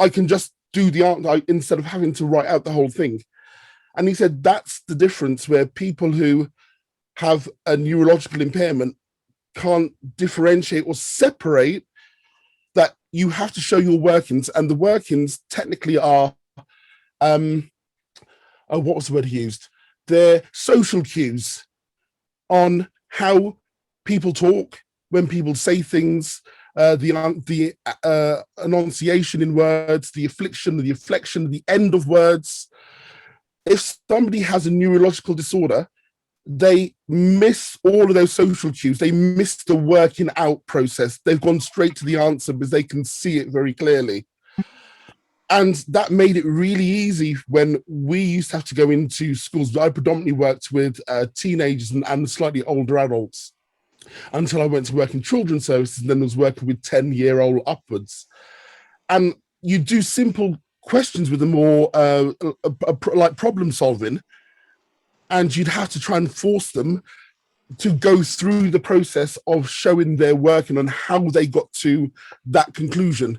I can just do the answer instead of having to write out the whole thing. And he said that's the difference, where people who have a neurological impairment can't differentiate or separate that. You have to show your workings, and the workings technically are, what was the word he used? They're social cues on how people talk, when people say things, the enunciation in words, the inflection, the end of words. If somebody has a neurological disorder, they miss all of those social cues. They miss the working out process. They've gone straight to the answer because they can see it very clearly. And that made it really easy when we used to have to go into schools. I predominantly worked with teenagers and slightly older adults until I went to work in children's services, and then was working with 10-year-old upwards. And you do simple questions with them, more like problem solving, and you'd have to try and force them to go through the process of showing their work and on how they got to that conclusion.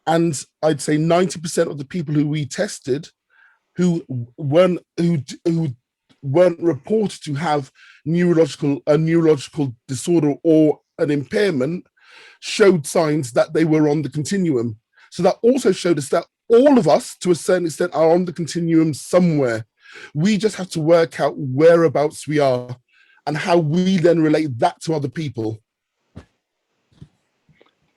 And I'd say 90% of the people who we tested who weren't reported to have a neurological disorder or an impairment showed signs that they were on the continuum. So that also showed us that all of us, to a certain extent, are on the continuum somewhere. We just have to work out whereabouts we are and how we then relate that to other people.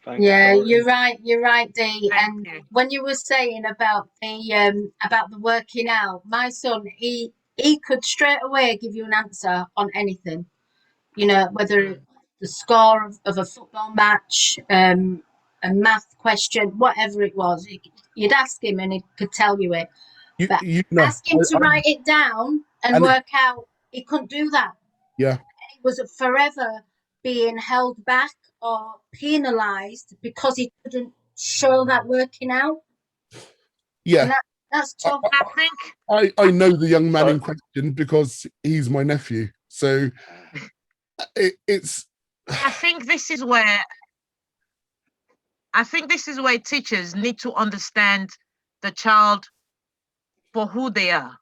Thanks, yeah, Dorian. you're right, Dee. And when you were saying about the working out, my son, he could straight away give you an answer on anything. You know, whether the score of a football match, a math question, whatever it was, you'd ask him and he could tell you it. But ask him to write it down and work out, he couldn't do that. Yeah. He was forever being held back or penalised because he couldn't show that working out. Yeah. And that's tough. I know the young man in question because he's my nephew. So it's I think this is where teachers need to understand the child for who they are.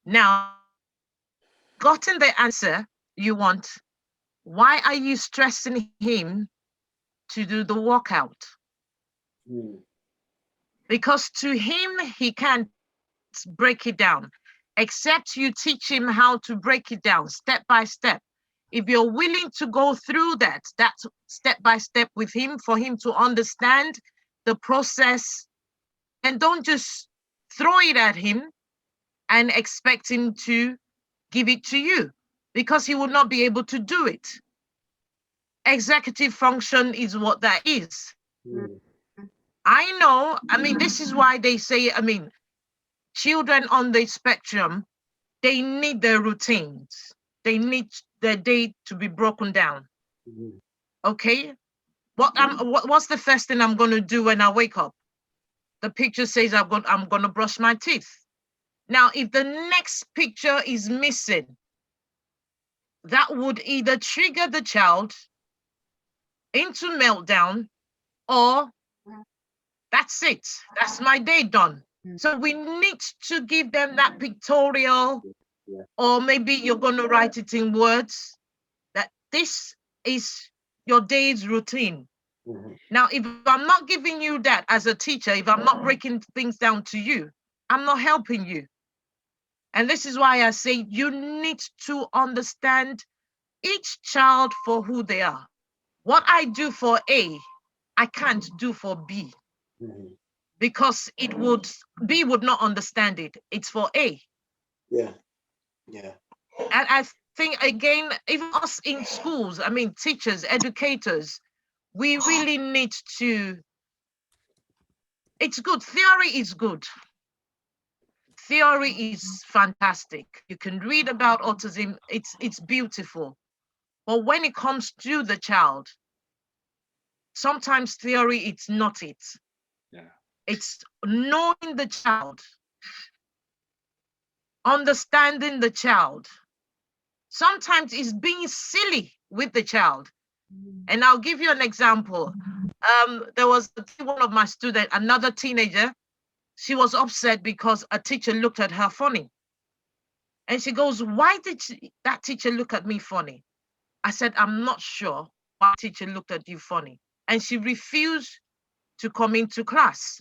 Now, gotten the answer you want, why are you stressing him to do the workout? Because to him, he can't break it down, except you teach him how to break it down step by step. If you're willing to go through that step by step with him for him to understand the process, and don't just throw it at him and expect him to give it to you, because he will not be able to do it. Executive function is what that is. I know, this is why they say, children on the spectrum, they need their routines. They need their day to be broken down. Okay? What's the first thing I'm going to do when I wake up? The picture says I'm going to brush my teeth. Now, if the next picture is missing, that would either trigger the child into meltdown, or that's it. That's my day done. So we need to give them that pictorial, or maybe you're going to write it in words, that this is your day's routine. Now, if I'm not giving you that as a teacher, if I'm not breaking things down to you, I'm not helping you. And this is why I say you need to understand each child for who they are. What I do for A, I can't do for B, because B would not understand it. It's for A. Yeah. And I think, again, even us in schools, teachers, educators, we really need to, it's good. Theory is good. Theory is fantastic. You can read about autism. It's beautiful. But when it comes to the child, sometimes theory, it's not it. Yeah. It's knowing the child, understanding the child. Sometimes it's being silly with the child. And I'll give you an example. There was one of my students, another teenager. She was upset because a teacher looked at her funny. And she goes, why did that teacher look at me funny? I said, I'm not sure why teacher looked at you funny. And she refused to come into class.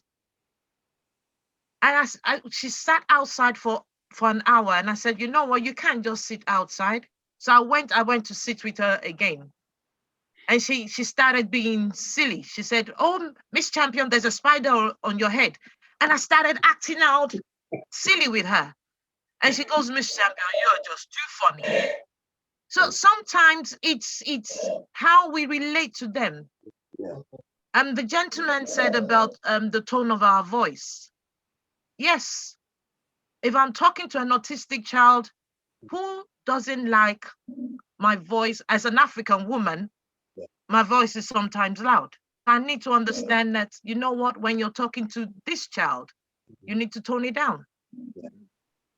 And she sat outside for an hour. And I said, you know what, you can't just sit outside. So I went to sit with her again. And she started being silly. She said, oh, Miss Champion, there's a spider on your head. And I started acting out silly with her. And she goes, Miss Champion, you're just too funny. So sometimes it's how we relate to them. The gentleman said about the tone of our voice. Yes, if I'm talking to an autistic child, who doesn't like my voice? As an African woman, my voice is sometimes loud. I need to understand that, you know what, when you're talking to this child, you need to tone it down.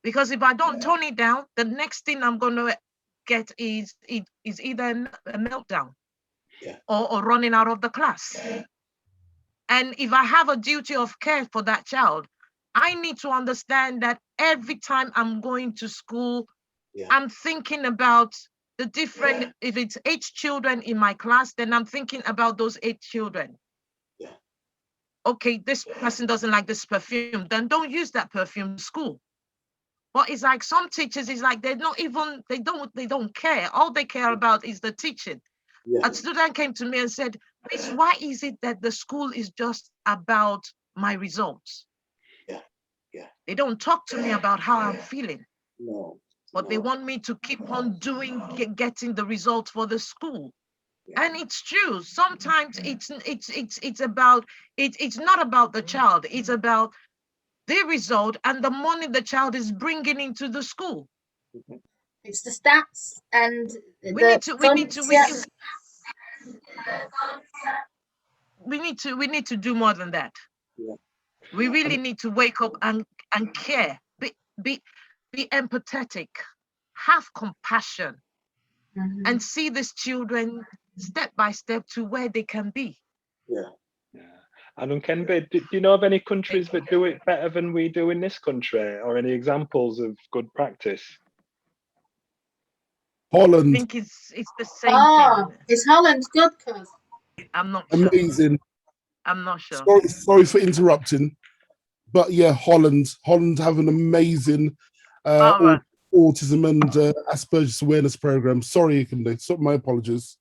Because if I don't tone it down, the next thing I'm going to get is either a meltdown or running out of the class. And if I have a duty of care for that child, I need to understand that every time I'm going to school, I'm thinking about the different, if it's 8 children in my class, then I'm thinking about those 8 children. Okay, this person doesn't like this perfume, then don't use that perfume in school. But it's like some teachers, it's like they don't care. All they care about is the teaching. A student came to me and said, Miss, why is it that the school is just about my results? They don't talk to me about how I'm feeling. But they want me to keep on getting the results for the school. And it's true. Sometimes it's not about the child. It's about the result and the money the child is bringing into the school. It's the stats and we need to do more than that. We really need to wake up and care, be empathetic, have compassion. and see these children step by step to where they can be. Yeah. And Adekunbi, do you know of any countries that do it better than we do in this country, or any examples of good practice? I Holland, think it's the same thing. Is Holland good, cuz? I'm not sure. amazing. I'm not sure. Sorry for interrupting, but yeah, Holland have an amazing All right. autism and Asperger's awareness program. Sorry, Adekunbi. So my apologies.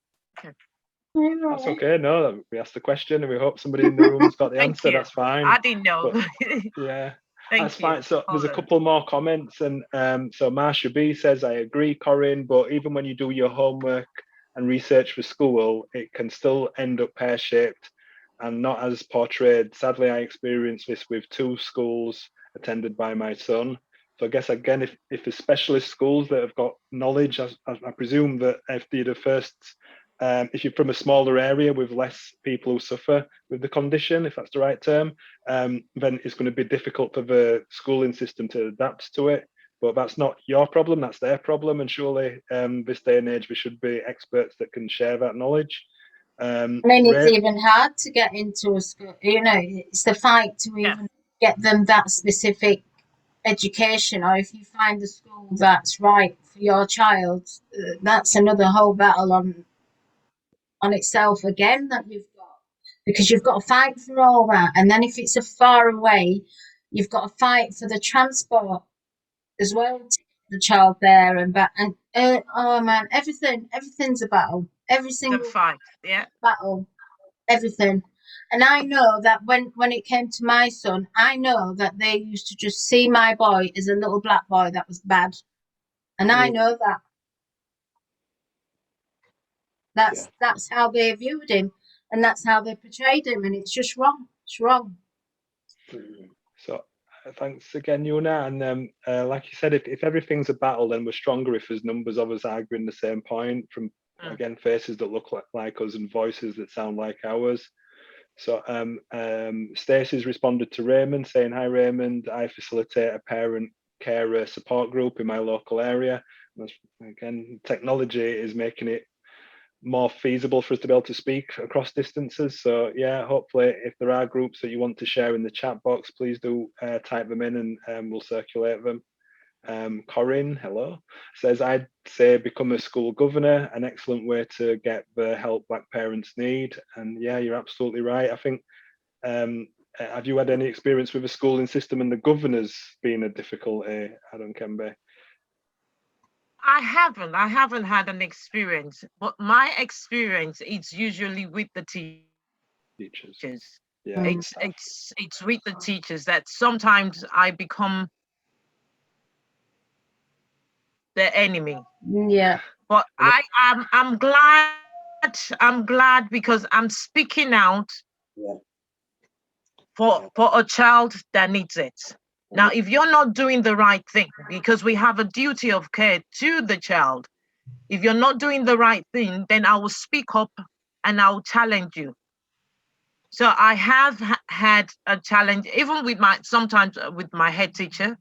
That's okay. No, we asked the question, and we hope somebody in the room's got the Thank answer. you. That's fine. I didn't know. But, yeah, Thank that's you. fine. So there's a Holland. couple more comments, and so Marsha B says, I agree, Corinne, but even when you do your homework and research for school, it can still end up pear-shaped and not as portrayed. Sadly, I experienced this with 2 schools attended by my son. So I guess, again, if the specialist schools that have got knowledge, I presume that if they're the first, if you're from a smaller area with less people who suffer with the condition, if that's the right term, then it's going to be difficult for the schooling system to adapt to it. But that's not your problem, that's their problem. And surely this day and age, there should be experts that can share that knowledge. I mean, it's even hard to get into a school, you know, it's the fight to even get them that specific education, or if you find a school that's right for your child, that's another whole battle on itself again that you've got, because you've got to fight for all that. And then if it's a far away, you've got to fight for the transport as well to get the child there and back. And oh man, everything's a battle. Every single fight, battle, everything. And I know that when it came to my son, I know that they used to just see my boy as a little black boy that was bad. And I know that. That's how they viewed him, and that's how they portrayed him, and it's just wrong. It's wrong. So thanks again, Yuna. And like you said, if everything's a battle, then we're stronger if there's numbers of us arguing the same point from, again, faces that look like us and voices that sound like ours. So Stacey's responded to Raymond saying, hi, Raymond, I facilitate a parent carer support group in my local area. Again, technology is making it more feasible for us to be able to speak across distances. So yeah, hopefully if there are groups that you want to share in the chat box, please do type them in and we'll circulate them. Corinne, hello, says, I'd say become a school governor, an excellent way to get the help Black parents need. And yeah, you're absolutely right. I think, have you had any experience with the schooling system and the governors being a difficulty, Adekunbi? I haven't had an experience, but my experience is usually with the teachers. Yeah, it's with the teachers that sometimes I become the enemy. Yeah. But I'm glad because I'm speaking out for a child that needs it. Now, if you're not doing the right thing, because we have a duty of care to the child, if you're not doing the right thing, then I will speak up and I will challenge you. So I have had a challenge, even with sometimes with my head teacher.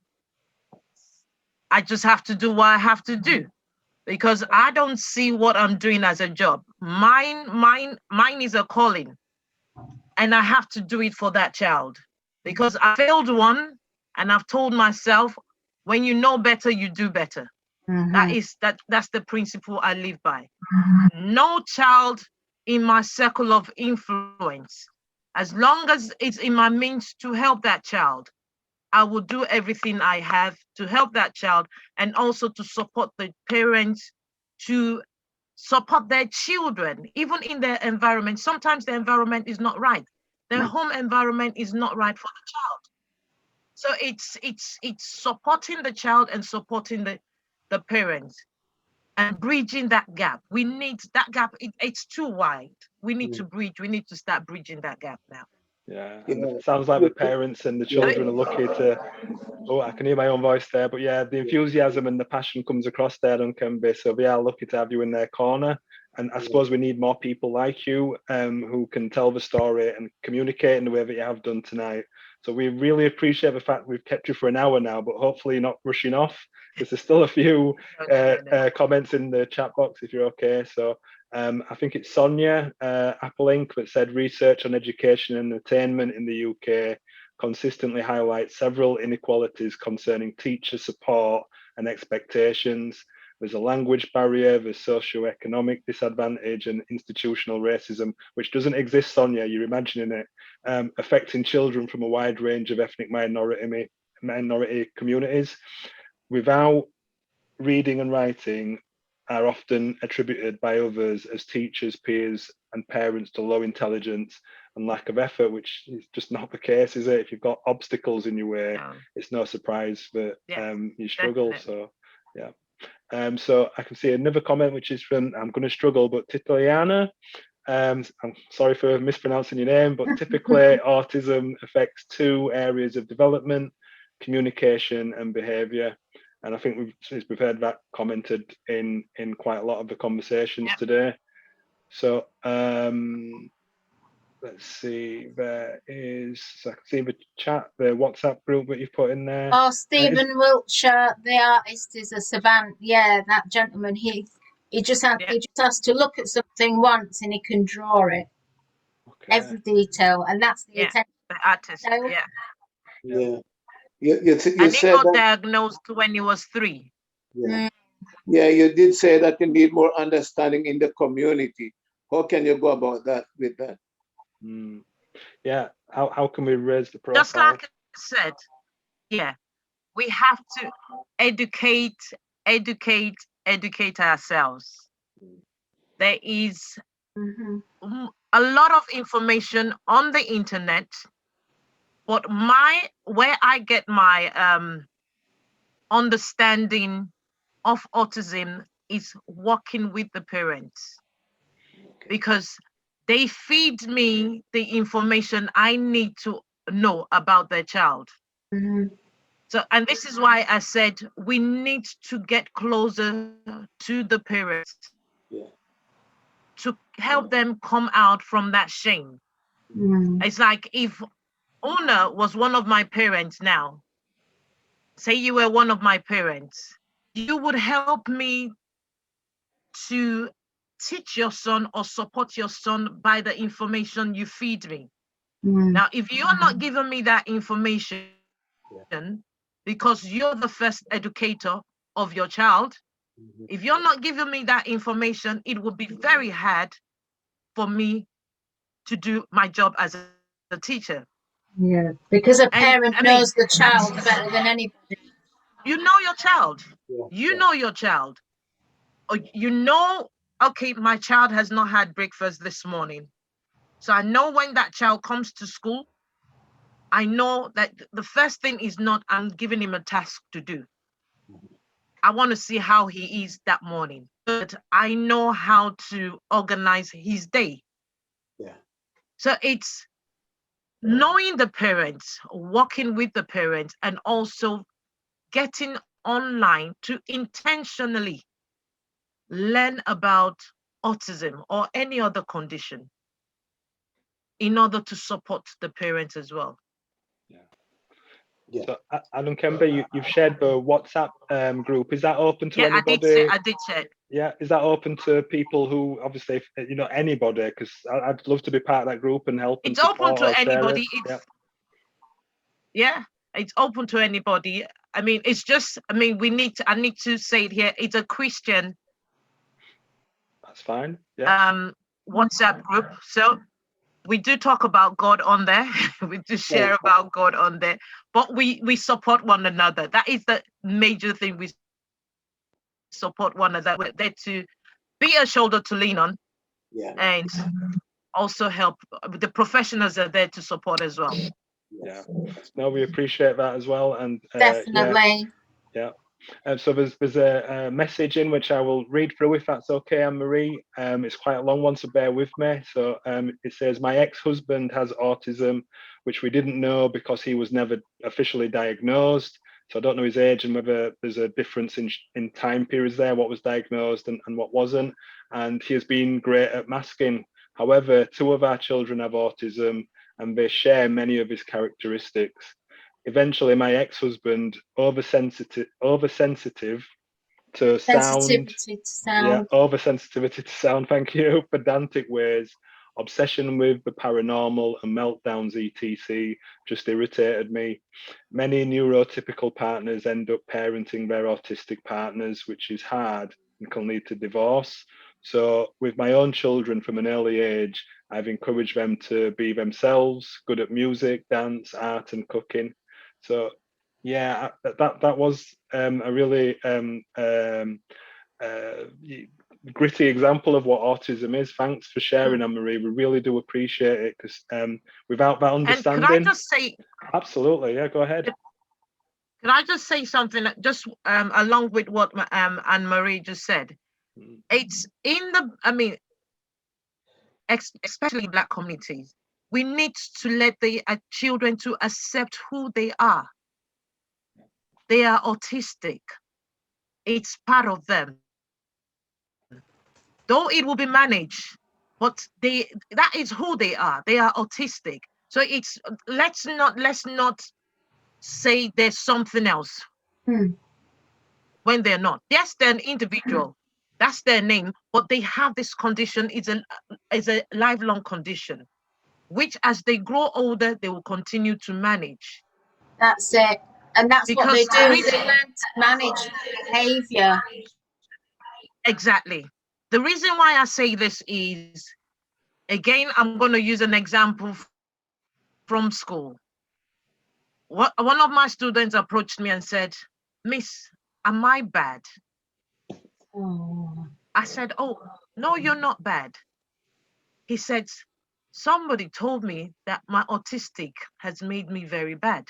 I just have to do what I have to do because I don't see what I'm doing as a job. Mine is a calling, and I have to do it for that child because I failed one. And I've told myself, when you know better, you do better. That's the principle I live by. No child in my circle of influence, as long as it's in my means to help that child, I will do everything I have to help that child and also to support the parents to support their children, even in their environment. Sometimes the environment is not right. Their home environment is not right for the child. So it's supporting the child and supporting the parents and bridging that gap. We need that gap. It's too wide. We need to bridge. We need to start bridging that gap now. Yeah, and it sounds like the parents and the children are lucky to. Oh, I can hear my own voice there, but yeah, the enthusiasm and the passion comes across there, Adekunbi. So we are lucky to have you in their corner. And I suppose we need more people like you who can tell the story and communicate in the way that you have done tonight. So we really appreciate the fact we've kept you for an hour now, but hopefully you're not rushing off. there's still a few comments in the chat box if you're okay. So I think it's Sonia Applink that said research on education and attainment in the UK consistently highlights several inequalities concerning teacher support and expectations. There's a language barrier, there's socioeconomic disadvantage and institutional racism, which doesn't exist, Sonia, you're imagining it, affecting children from a wide range of ethnic minority communities. Without reading and writing are often attributed by others as teachers, peers, and parents to low intelligence and lack of effort, which is just not the case, is it? If you've got obstacles in your way, it's no surprise that you struggle. Definitely. So, yeah. So I can see another comment, which is from, I'm going to struggle, but Titiliana. I'm sorry for mispronouncing your name, but typically autism affects two areas of development, communication and behavior. And I think we've heard that commented in quite a lot of the conversations today. So let's see, there is, so I can see the chat, the WhatsApp group that you've put in there. Oh, Stephen Wiltshire, the artist, is a savant. Yeah, that gentleman, he just has to look at something once and he can draw it. Okay. Every detail, and that's the attention. The artist, Yeah. You said he got diagnosed when he was 3. Yeah. Yeah, you did say that you need more understanding in the community. How can you go about that with that? Yeah, how can we raise the profile? Just like I said, we have to educate ourselves. There is a lot of information on the internet, but where I get my understanding of autism is working with the parents, because they feed me the information I need to know about their child. So, and this is why I said we need to get closer to the parents to help them come out from that shame. It's like if Ona was one of my parents now, say you were one of my parents, you would help me to teach your son or support your son by the information you feed me. Now, if you're not giving me that information because you're the first educator of your child, if you're not giving me that information, it would be very hard for me to do my job as a teacher. Yeah, because a parent knows the child better than anybody. You know your child. You know your child. Or you know, okay, my child has not had breakfast this morning. So I know when that child comes to school, I know that the first thing is not I'm giving him a task to do. I want to see how he is that morning. But I know how to organize his day. Yeah. So it's knowing the parents, working with the parents, and also getting online to intentionally learn about autism or any other condition in order to support the parents as well. So Adekunbi, you've shared the WhatsApp group. Is that open to anybody? I did share. Yeah, is that open to people who obviously, anybody? Because I'd love to be part of that group and help. It's open to anybody. It's open to anybody. I mean, it's just, I need to say it here. It's a Christian. That's fine. Yeah. WhatsApp group. So we do talk about God on there. We do share about God on there, but we support one another. That is the major thing. We support one another. We're there to be a shoulder to lean on, and also help. The professionals are there to support as well. Yeah, no, we appreciate that as well, and definitely. So there's a message in which I will read through if that's okay, Anne-Marie. It's quite a long one, so bear with me. So it says, my ex-husband has autism, which we didn't know because he was never officially diagnosed. So I don't know his age and whether there's a difference in time periods there, what was diagnosed and what wasn't. And he has been great at masking. However, 2 of our children have autism and they share many of his characteristics. eventually my ex-husband oversensitive to sound. Sensitivity to Yeah, sound. oversensitivity to sound, thank you. Pedantic ways, obsession with the paranormal and meltdowns, etc. just irritated me. Many neurotypical partners end up parenting their autistic partners, which is hard and can lead to divorce. So, with my own children from an early age, I've encouraged them to be themselves, good at music, dance, art, and cooking. So, yeah, that was a really uh, gritty example of what autism is. Thanks for sharing, Anne-Marie. We really do appreciate it, because without that understanding. And could I just say? Absolutely, yeah. Go ahead. Can I just say something? Just along with what Anne-Marie just said. It's in the. I mean, especially Black communities, we need to let the children to accept who they are. They are autistic. It's part of them. Though it will be managed, but that is who they are. They are autistic. So it's let's not say there's something else when they're not. Yes, they're an individual. That's their name, but they have this condition. It's a lifelong condition, which as they grow older, they will continue to manage. That's it. And that's Because what they do. They learn to manage behavior. Exactly. The reason why I say this is, again, I'm going to use an example from school. One of my students approached me and said, "Miss, am I bad?" Oh. I said, "Oh, no, you're not bad." He said, "Somebody told me that my autistic has made me very bad."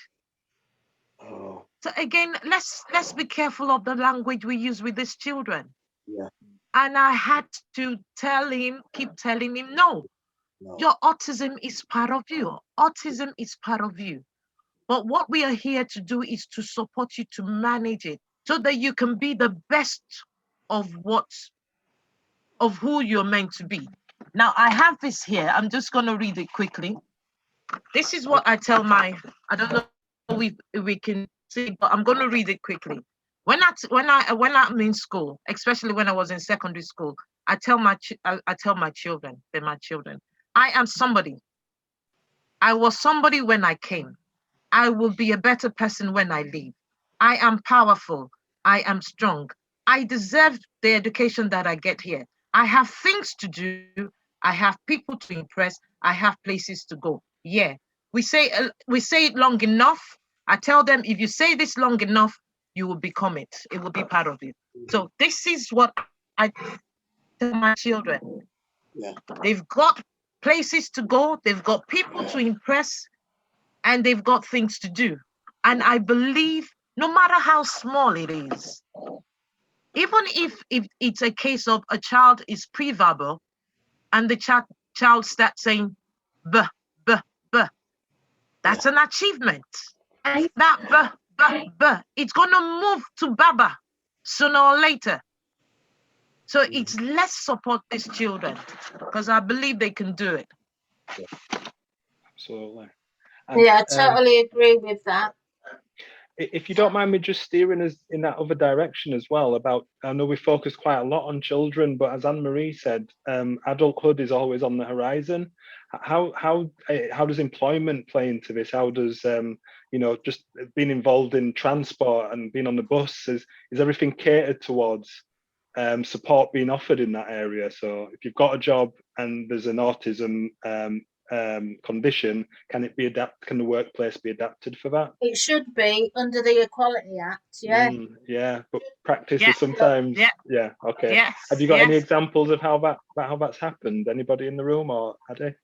Oh, So again, let's be careful of the language we use with these children. yeah. And I had to keep telling him, no, No. your autism is part of you. Autism is part of you. But what we are here to do is to support you to manage it so that you can be the best of who you're meant to be. Now, I have this here. I'm just going to read it quickly. This is what I tell I don't know if we can see, but I'm going to read it quickly. When I'm in school, especially when I was in secondary school, I tell my children, they're my children, I am somebody. I was somebody when I came. I will be a better person when I leave. I am powerful. I am strong. I deserve the education that I get here. I have things to do. I have people to impress. I have places to go. Yeah, we say it long enough. I tell them, if you say this long enough, you will become it. It will be part of you. So this is what I tell my children. Yeah. They've got places to go. They've got people to impress, and they've got things to do. And I believe no matter how small it is, even if it's a case of a child is pre-verbal and the child starts saying b, b, b, that's an achievement. And that b, b, b, it's going to move to baba sooner or later. So it's let's support these children, because I believe they can do it. Absolutely. Yeah, I totally agree with that. If you don't mind me just steering us in that other direction as well, I know we focus quite a lot on children, but as Anne-Marie said, adulthood is always on the horizon. How does employment play into this? How does just being involved in transport and being on the bus, is everything catered towards support being offered in that area? So if you've got a job and there's an autism condition, can the workplace be adapted for that? It should be under the Equality Act, yeah. Yeah, but practice is sometimes okay. Yes, Have you got any examples of how that's happened? Anybody in the room, or Ade?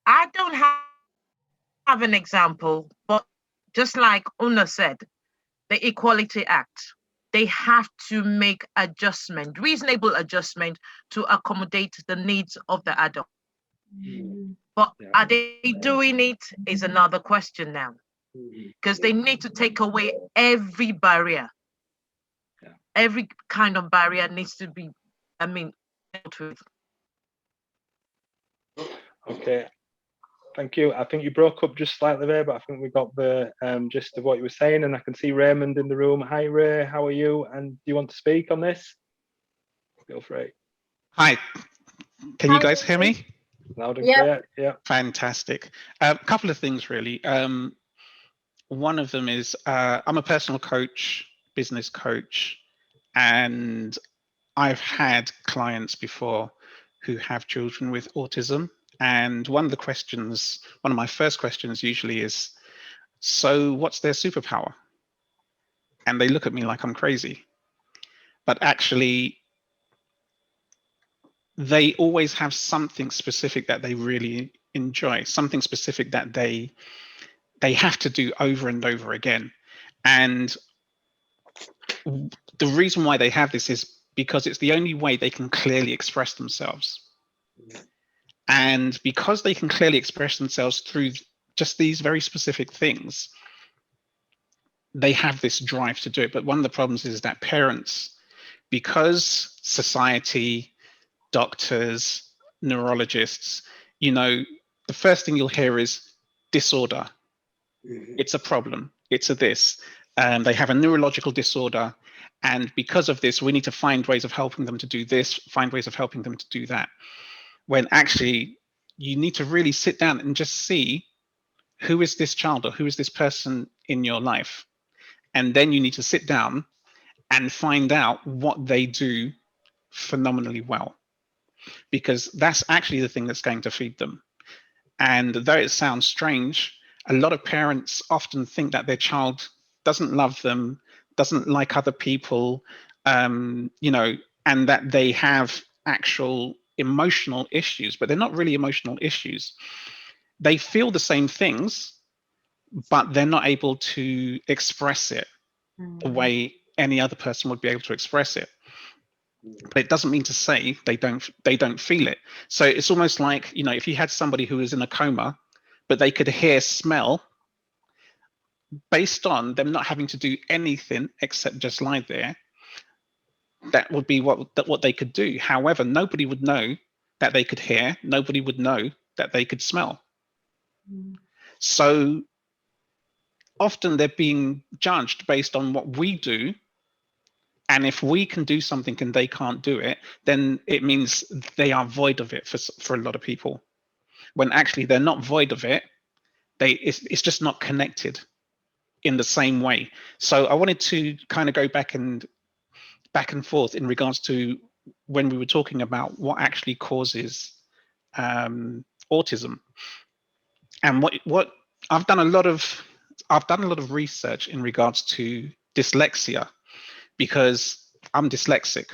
I don't have an example, but just like Una said, the Equality Act, they have to make reasonable adjustment to accommodate the needs of the adult. But are they doing it is another question now, because they need to take away every barrier. Every kind of barrier needs to be, dealt with. Okay. Thank you. I think you broke up just slightly there, but I think we got the gist of what you were saying. And I can see Raymond in the room. Hi, Ray. How are you? And do you want to speak on this? Feel free. Hi. Can you guys hear me? Loud and clear. Yeah. Fantastic. A couple of things, really. One of them is I'm a personal coach, business coach, and I've had clients before who have children with autism. And one of my first questions usually is, so what's their superpower? And they look at me like I'm crazy. But actually, they always have something specific that they really enjoy, something specific that they have to do over and over again. And the reason why they have this is because it's the only way they can clearly express themselves. And because they can clearly express themselves through just these very specific things, they have this drive to do it. But one of the problems is that parents, because society, doctors, neurologists, the first thing you'll hear is disorder. It's a problem. It's a this. They have a neurological disorder. And because of this, we need to find ways of helping them to do this, find ways of helping them to do that. When actually you need to really sit down and just see who is this child or who is this person in your life. And then you need to sit down and find out what they do phenomenally well, because that's actually the thing that's going to feed them. And though it sounds strange, a lot of parents often think that their child doesn't love them, doesn't like other people, and that they have actual emotional issues, but they're not really emotional issues. They feel the same things, but they're not able to express it the way any other person would be able to express it. But it doesn't mean to say they don't feel it. So it's almost like, if you had somebody who was in a coma, but they could hear smell, based on them not having to do anything except just lie there, that would be what they could do. However, nobody would know that they could hear. Nobody would know that they could smell. So often they're being judged based on what we do. And if we can do something and they can't do it, then it means they are void of it for a lot of people. When actually they're not void of it, it's just not connected in the same way. So I wanted to kind of go back and forth in regards to when we were talking about what actually causes autism. And what I've done a lot of research in regards to dyslexia, because I'm dyslexic.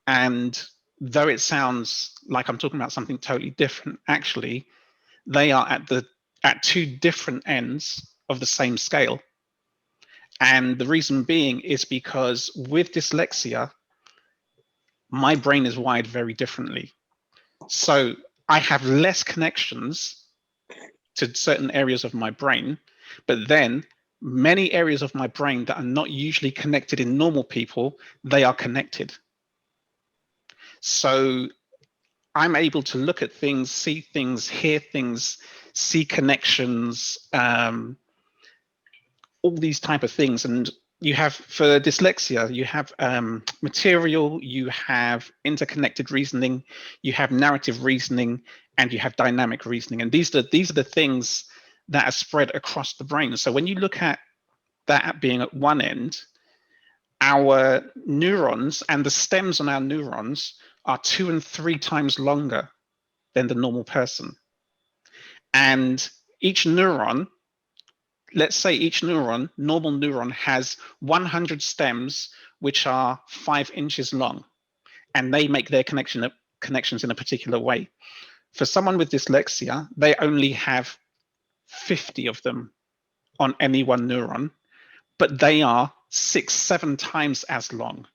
And though it sounds like I'm talking about something totally different, actually, they are at two different ends of the same scale. And the reason being is because with dyslexia, my brain is wired very differently. So I have less connections to certain areas of my brain, but then many areas of my brain that are not usually connected in normal people, they are connected. So I'm able to look at things, see things, hear things, see connections, all these type of things. And you have, for dyslexia, you have material, you have interconnected reasoning, you have narrative reasoning, and you have dynamic reasoning. And these are the things that are spread across the brain. So when you look at that being at one end, our neurons and the stems on our neurons are 2 and 3 times longer than the normal person. And each neuron, let's say each neuron, normal neuron, has 100 stems, which are 5 inches long, and they make their connections in a particular way. For someone with dyslexia, they only have 50 of them on any one neuron, but they are 6-7 times as long.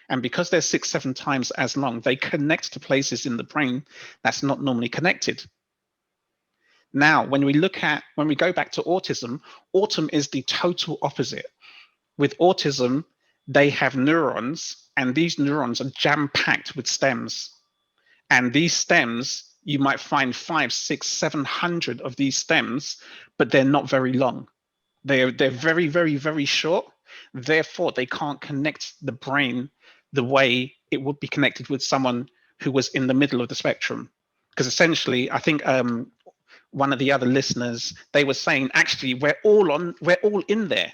And because they're 6-7 times as long, they connect to places in the brain that's not normally connected. Now, when we go back to autism is the total opposite. With autism, they have neurons, and these neurons are jam-packed with stems. And these stems you might find 5, 6, 700 of these stems, but they're not very long. They're very, very, very short. Therefore, they can't connect the brain the way it would be connected with someone who was in the middle of the spectrum. Because essentially, I think one of the other listeners, they were saying, actually, we're all in there,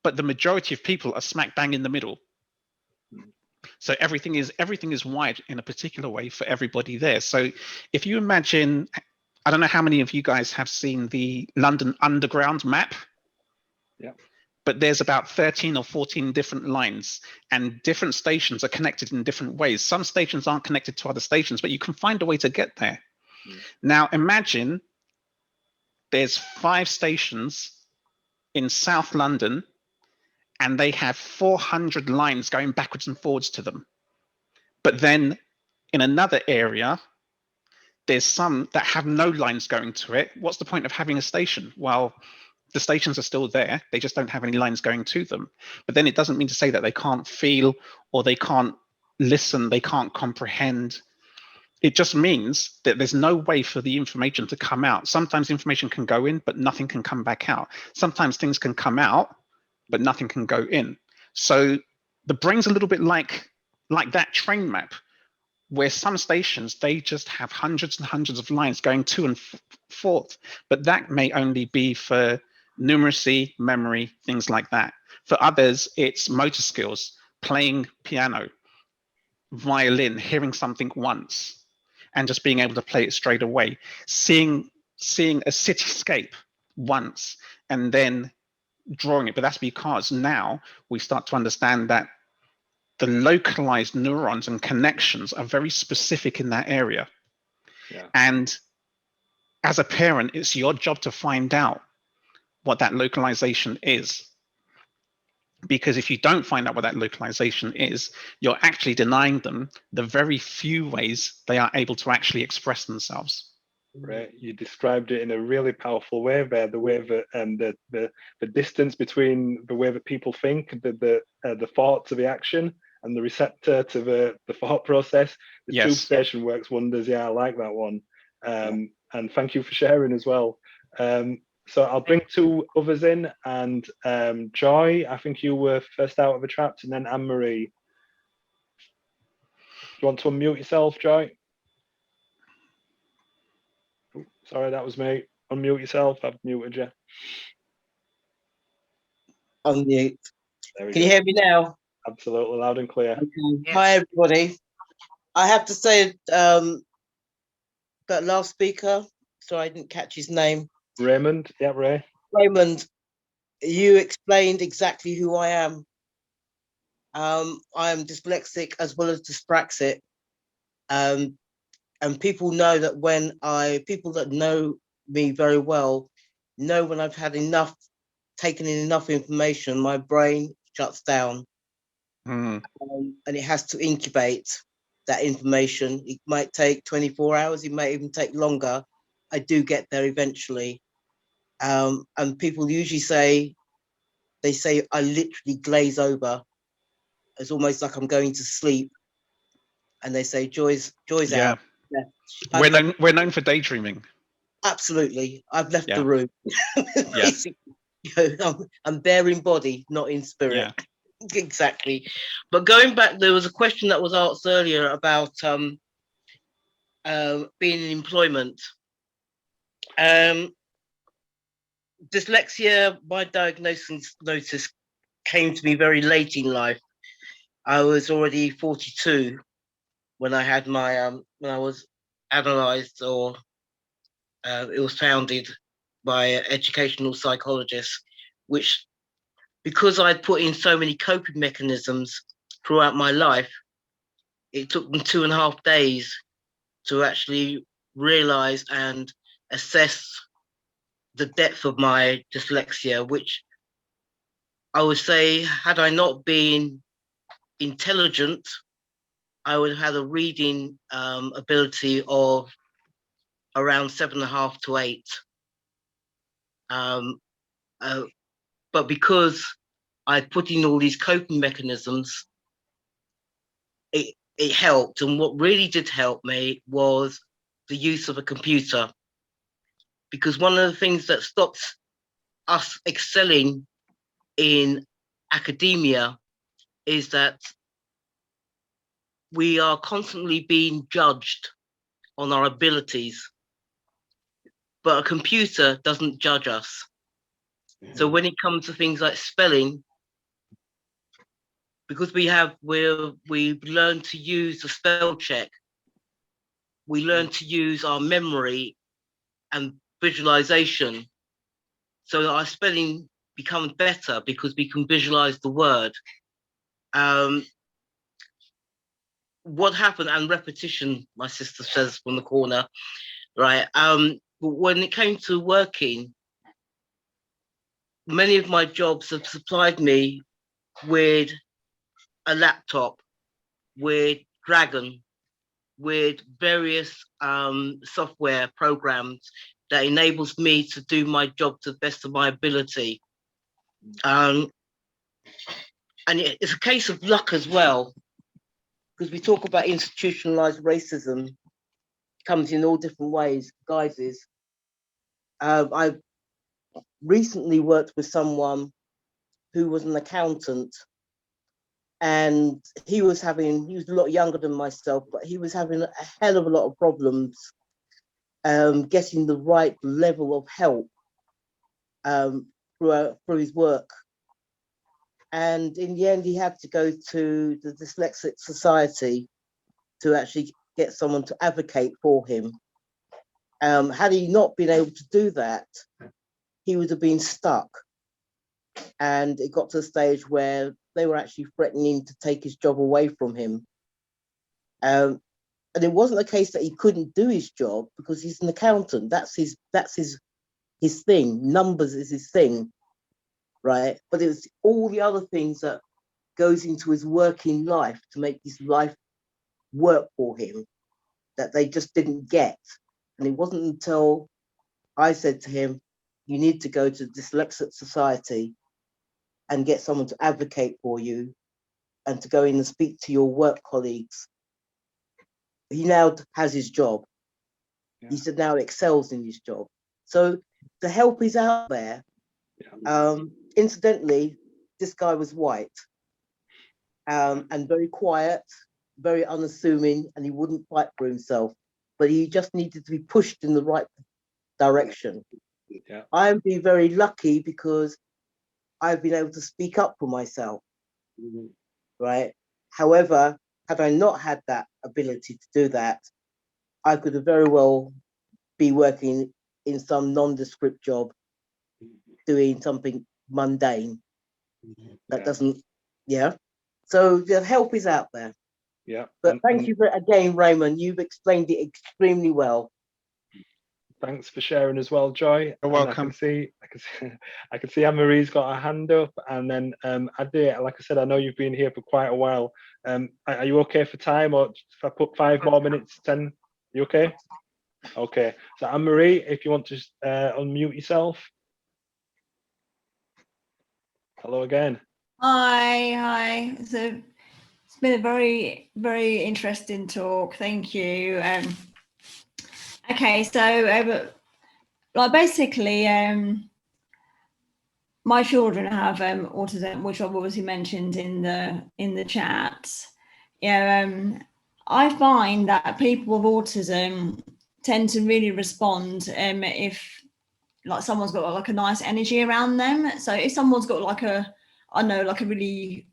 but the majority of people are smack bang in the middle. So everything is wired in a particular way for everybody there. So if you imagine, I don't know how many of you guys have seen the London Underground map. Yeah. But there's about 13 or 14 different lines, and different stations are connected in different ways. Some stations aren't connected to other stations, but you can find a way to get there. Now imagine there's 5 stations in South London, and they have 400 lines going backwards and forwards to them. But then in another area, there's some that have no lines going to it. What's the point of having a station? Well, the stations are still there. They just don't have any lines going to them. But then it doesn't mean to say that they can't feel or they can't listen, they can't comprehend. It just means that there's no way for the information to come out. Sometimes information can go in, but nothing can come back out. Sometimes things can come out, but nothing can go in. So the brain's a little bit like that train map, where some stations, they just have hundreds and hundreds of lines going to and forth, but that may only be for numeracy, memory, things like that. For others, it's motor skills, playing piano, violin, hearing something once, and just being able to play it straight away, seeing a cityscape once, and then drawing it. But that's because now we start to understand that the localized neurons and connections are very specific in that area. Yeah. And as a parent, it's your job to find out what that localization is. Because if you don't find out what that localization is, you're actually denying them the very few ways they are able to actually express themselves. Right, you described it in a really powerful way there. The way that the distance between the way that people think, the thought to the action, and the receptor to the thought process. The Yes. tube station works wonders. Yeah, I like that one. And thank you for sharing as well. So I'll bring 2 others in, and Joy, I think you were first out of the traps, and then Anne-Marie. Do you want to unmute yourself, Joy? Sorry, that was me. Unmute yourself. I've muted you. Unmute. There we Can go. you hear me now? Absolutely loud and clear. Okay. Yes. Hi, everybody. I have to say, that last speaker, sorry, I didn't catch his name. Raymond, yeah, Ray. Raymond, you explained exactly who I am. I am dyslexic as well as dyspraxic. And people know that people that know me very well know when I've had taken in enough information, my brain shuts down. And it has to incubate that information. It might take 24 hours, it might even take longer. I do get there eventually. And people usually say I literally glaze over. It's almost like I'm going to sleep. And they say, Joy's Yeah. out. Yeah. We're known for daydreaming. Absolutely. I've left Yeah. the room. Yeah. I'm there in body, not in spirit. Yeah. Exactly. But going back, there was a question that was asked earlier about being in employment. Dyslexia, my diagnosis came to me very late in life. I was already 42 when I had my when I was analysed, or it was founded by an educational psychologist, which, because I'd put in so many coping mechanisms throughout my life, it took them 2.5 days to actually realise and assess the depth of my dyslexia, which I would say, had I not been intelligent, I would have had a reading ability of around 7.5 to 8. But because I put in all these coping mechanisms, it helped. And what really did help me was the use of a computer, because one of the things that stops us excelling in academia is that we are constantly being judged on our abilities, but a computer doesn't judge us. So when it comes to things like spelling, because we've learned to use the spell check, we learn to use our memory and visualization, so that our spelling becomes better because we can visualize the word. What happened, and repetition, my sister says from the corner, right? When it came to working, many of my jobs have supplied me with a laptop, with Dragon, with various software programs that enables me to do my job to the best of my ability. And it's a case of luck as well, because we talk about institutionalized racism, comes in all different ways, guises. I recently worked with someone who was an accountant, and he was a lot younger than myself, but he was having a hell of a lot of problems getting the right level of help through his work. And in the end, he had to go to the Dyslexic Society to actually get someone to advocate for him. Had he not been able to do that, he would have been stuck. And it got to a stage where they were actually threatening to take his job away from him. And it wasn't a case that he couldn't do his job, because he's an accountant. That's his thing. Numbers is his thing, right? But it was all the other things that goes into his working life to make his life work for him that they just didn't get. And it wasn't until I said to him, you need to go to the Dyslexic Society and get someone to advocate for you and to go in and speak to your work colleagues. He now has his job. Yeah. He said now excels in his job. So the help is out there. Yeah. Incidentally, this guy was white and very quiet, very unassuming, and he wouldn't fight for himself, but he just needed to be pushed in the right direction. Yeah. I've been very lucky because I've been able to speak up for myself, right? However, had I not had that ability to do that, I could have very well be working in some nondescript job, doing something mundane that doesn't, So the help is out there. Yeah. But thank you again, Raymond. You've explained it extremely well. Thanks for sharing as well, Joy. You're welcome. I can see Anne-Marie's got her hand up, and then Ade, like I said, I know you've been here for quite a while. Are you okay for time, or if I put 5 more minutes, 10? You okay? Okay. So Anne-Marie, if you want to unmute yourself. Hello again. Hi. So it's been a very, very interesting talk. Thank you. Okay, so like basically, my children have autism, which I've obviously mentioned in the chat. I find that people with autism tend to really respond if like someone's got like a nice energy around them. So if someone's got like a really,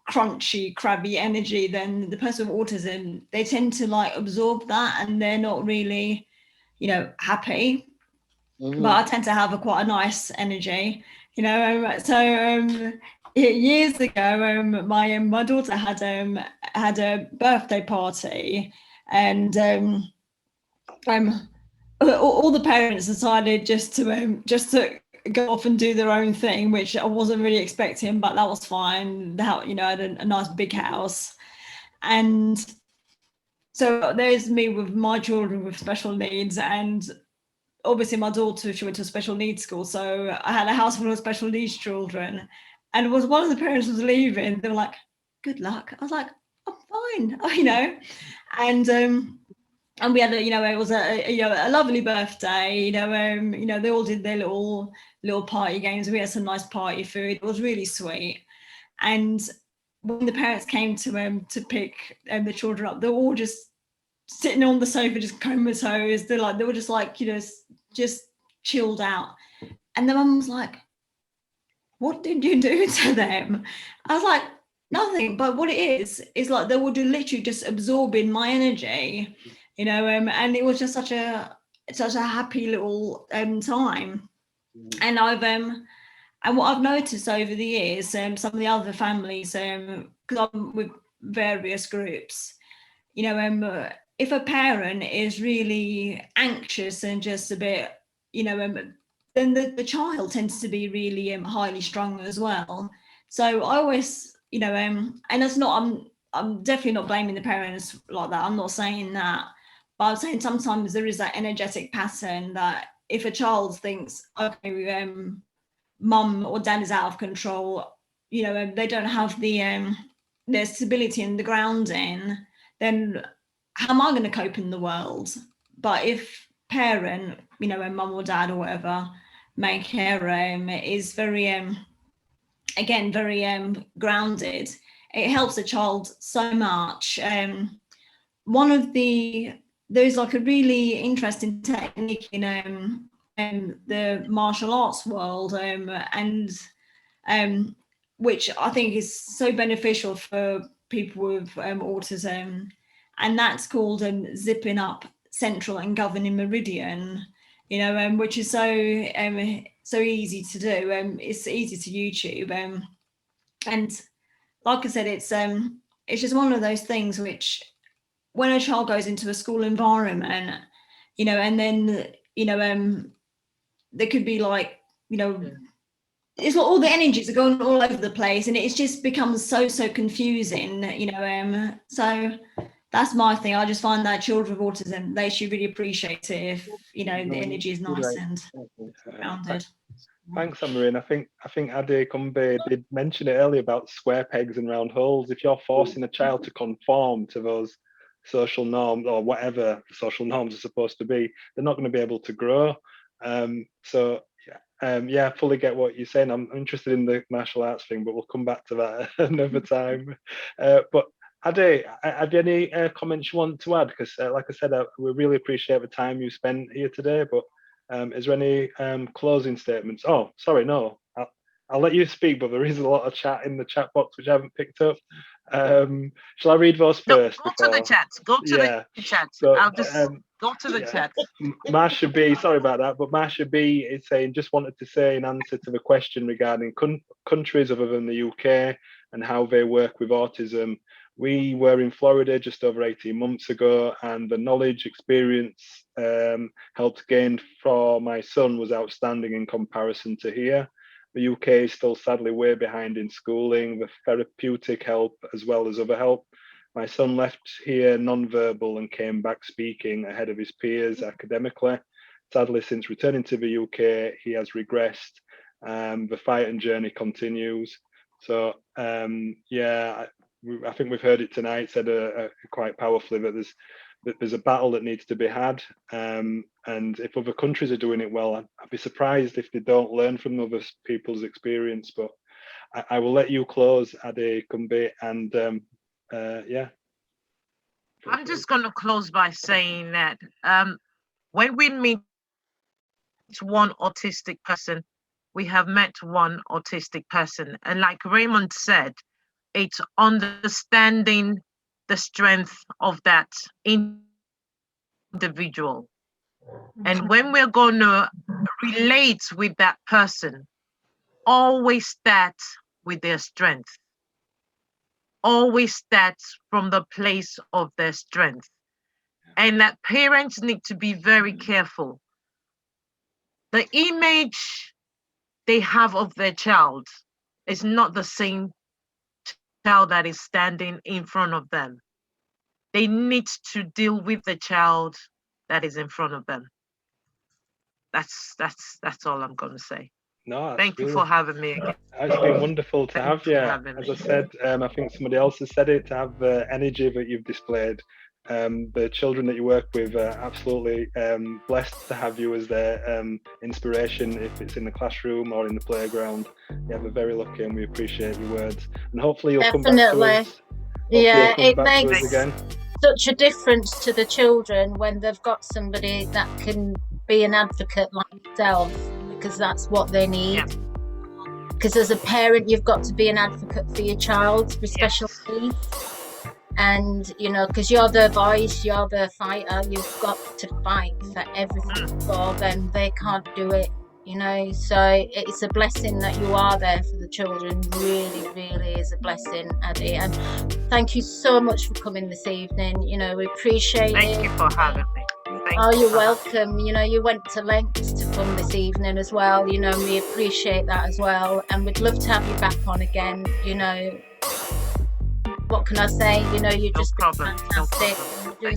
crunchy, crabby energy, then the person with autism, they tend to like absorb that, and they're not really, happy. Mm-hmm. But I tend to have quite a nice energy, years ago, my daughter had a birthday party, and all the parents decided just to go off and do their own thing, which I wasn't really expecting, but that was fine. How I had a nice big house, and so there's me with my children with special needs, and obviously my daughter, she went to a special needs school, so I had a house full of special needs children, and it was one of the parents was leaving. They were like, "Good luck." I was like, "I'm fine," and and we had it was a lovely birthday. They all did their little party games. We had some nice party food. It was really sweet. And when the parents came to pick the children up, they were all just sitting on the sofa, just comatose. They were just just chilled out. And the mum was like, "What did you do to them?" I was like, "Nothing." But what it is like they were literally just absorbing my energy, and it was just such a happy little time. And and what I've noticed over the years, some of the other families, because I'm with various groups, if a parent is really anxious and just a bit, then the child tends to be really highly strung as well. So I always, and it's not, I'm definitely not blaming the parents like that. I'm not saying that, but I'm saying sometimes there is that energetic pattern that if a child thinks, okay, mum or dad is out of control, they don't have the stability and the grounding, then how am I going to cope in the world? But if parent, mum or dad or whatever, main carer is very, again, very grounded, it helps the child so much. There's like a really interesting technique in the martial arts world, and which I think is so beneficial for people with autism, and that's called zipping up central and governing meridian, which is so easy to do. It's easy to YouTube, and like I said, it's just one of those things which, when a child goes into a school environment, and then there could be like, it's like all the energies are going all over the place, and it's just becomes so confusing, so that's my thing. I just find that children with autism, they should really appreciate it if the energy is nice and grounded. Thanks, Anne-Marie. I think Adekunbi did mention it earlier about square pegs and round holes. If you're forcing a child to conform to those social norms or whatever social norms are supposed to be, they're not going to be able to grow. I fully get what you're saying. I'm interested in the martial arts thing, but we'll come back to that another time. But Ade, have you any comments you want to add? Because like I said, we really appreciate the time you spent here today, but is there any closing statements? Oh, sorry, no. I'll let you speak, but there is a lot of chat in the chat box which I haven't picked up. Shall I read those first? Go to the chat. Go to the chat. So, I'll just go to the chat. Marsha B, sorry about that, but Marsha B is saying, just wanted to say in answer to the question regarding countries other than the UK and how they work with autism. We were in Florida just over 18 months ago, and the knowledge, experience helped gain for my son was outstanding in comparison to here. The UK is still sadly way behind in schooling, the therapeutic help as well as other help. My son left here non-verbal and came back speaking ahead of his peers academically. Sadly, since returning to the UK, he has regressed. The fight and journey continues. So, I think we've heard it tonight said quite powerfully that there's a battle that needs to be had, and if other countries are doing it well, I'd be surprised if they don't learn from other people's experience. But I will let you close, Adekunbi, and I'm just going to close by saying that when we meet one autistic person, we have met one autistic person, and like Raymond said, it's understanding the strength of that individual. And when we're going to relate with that person, always start with their strength. Always start from the place of their strength. And that parents need to be very careful. The image they have of their child is not the same child that is standing in front of them. They need to deal with the child that is in front of them. That's all I'm going to say. No, thank you for having me again. It's been wonderful to have you. As I said, I think somebody else has said it, to have the energy that you've displayed The children that you work with are absolutely blessed to have you as their inspiration, if it's in the classroom or in the playground. Yeah, we're very lucky and we appreciate your words. And hopefully you'll come back to us. Yeah, it back to us makes again. such a difference to the children when they've got somebody that can be an advocate like yourself, because that's what they need. Because as a parent, you've got to be an advocate for your child with special needs. And, you know, because you're the voice, you're the fighter, you've got to fight for everything for them. They can't do it, you know. So it's a blessing that you are there for the children. Really, really is a blessing, Addy. And thank you so much for coming this evening. You know, we appreciate it. Thank you for having me. You're welcome. You know, you went to lengths to come this evening as well. You know, we appreciate that as well. And we'd love to have you back on again, you know. What can I say? You know, you're just fantastic. No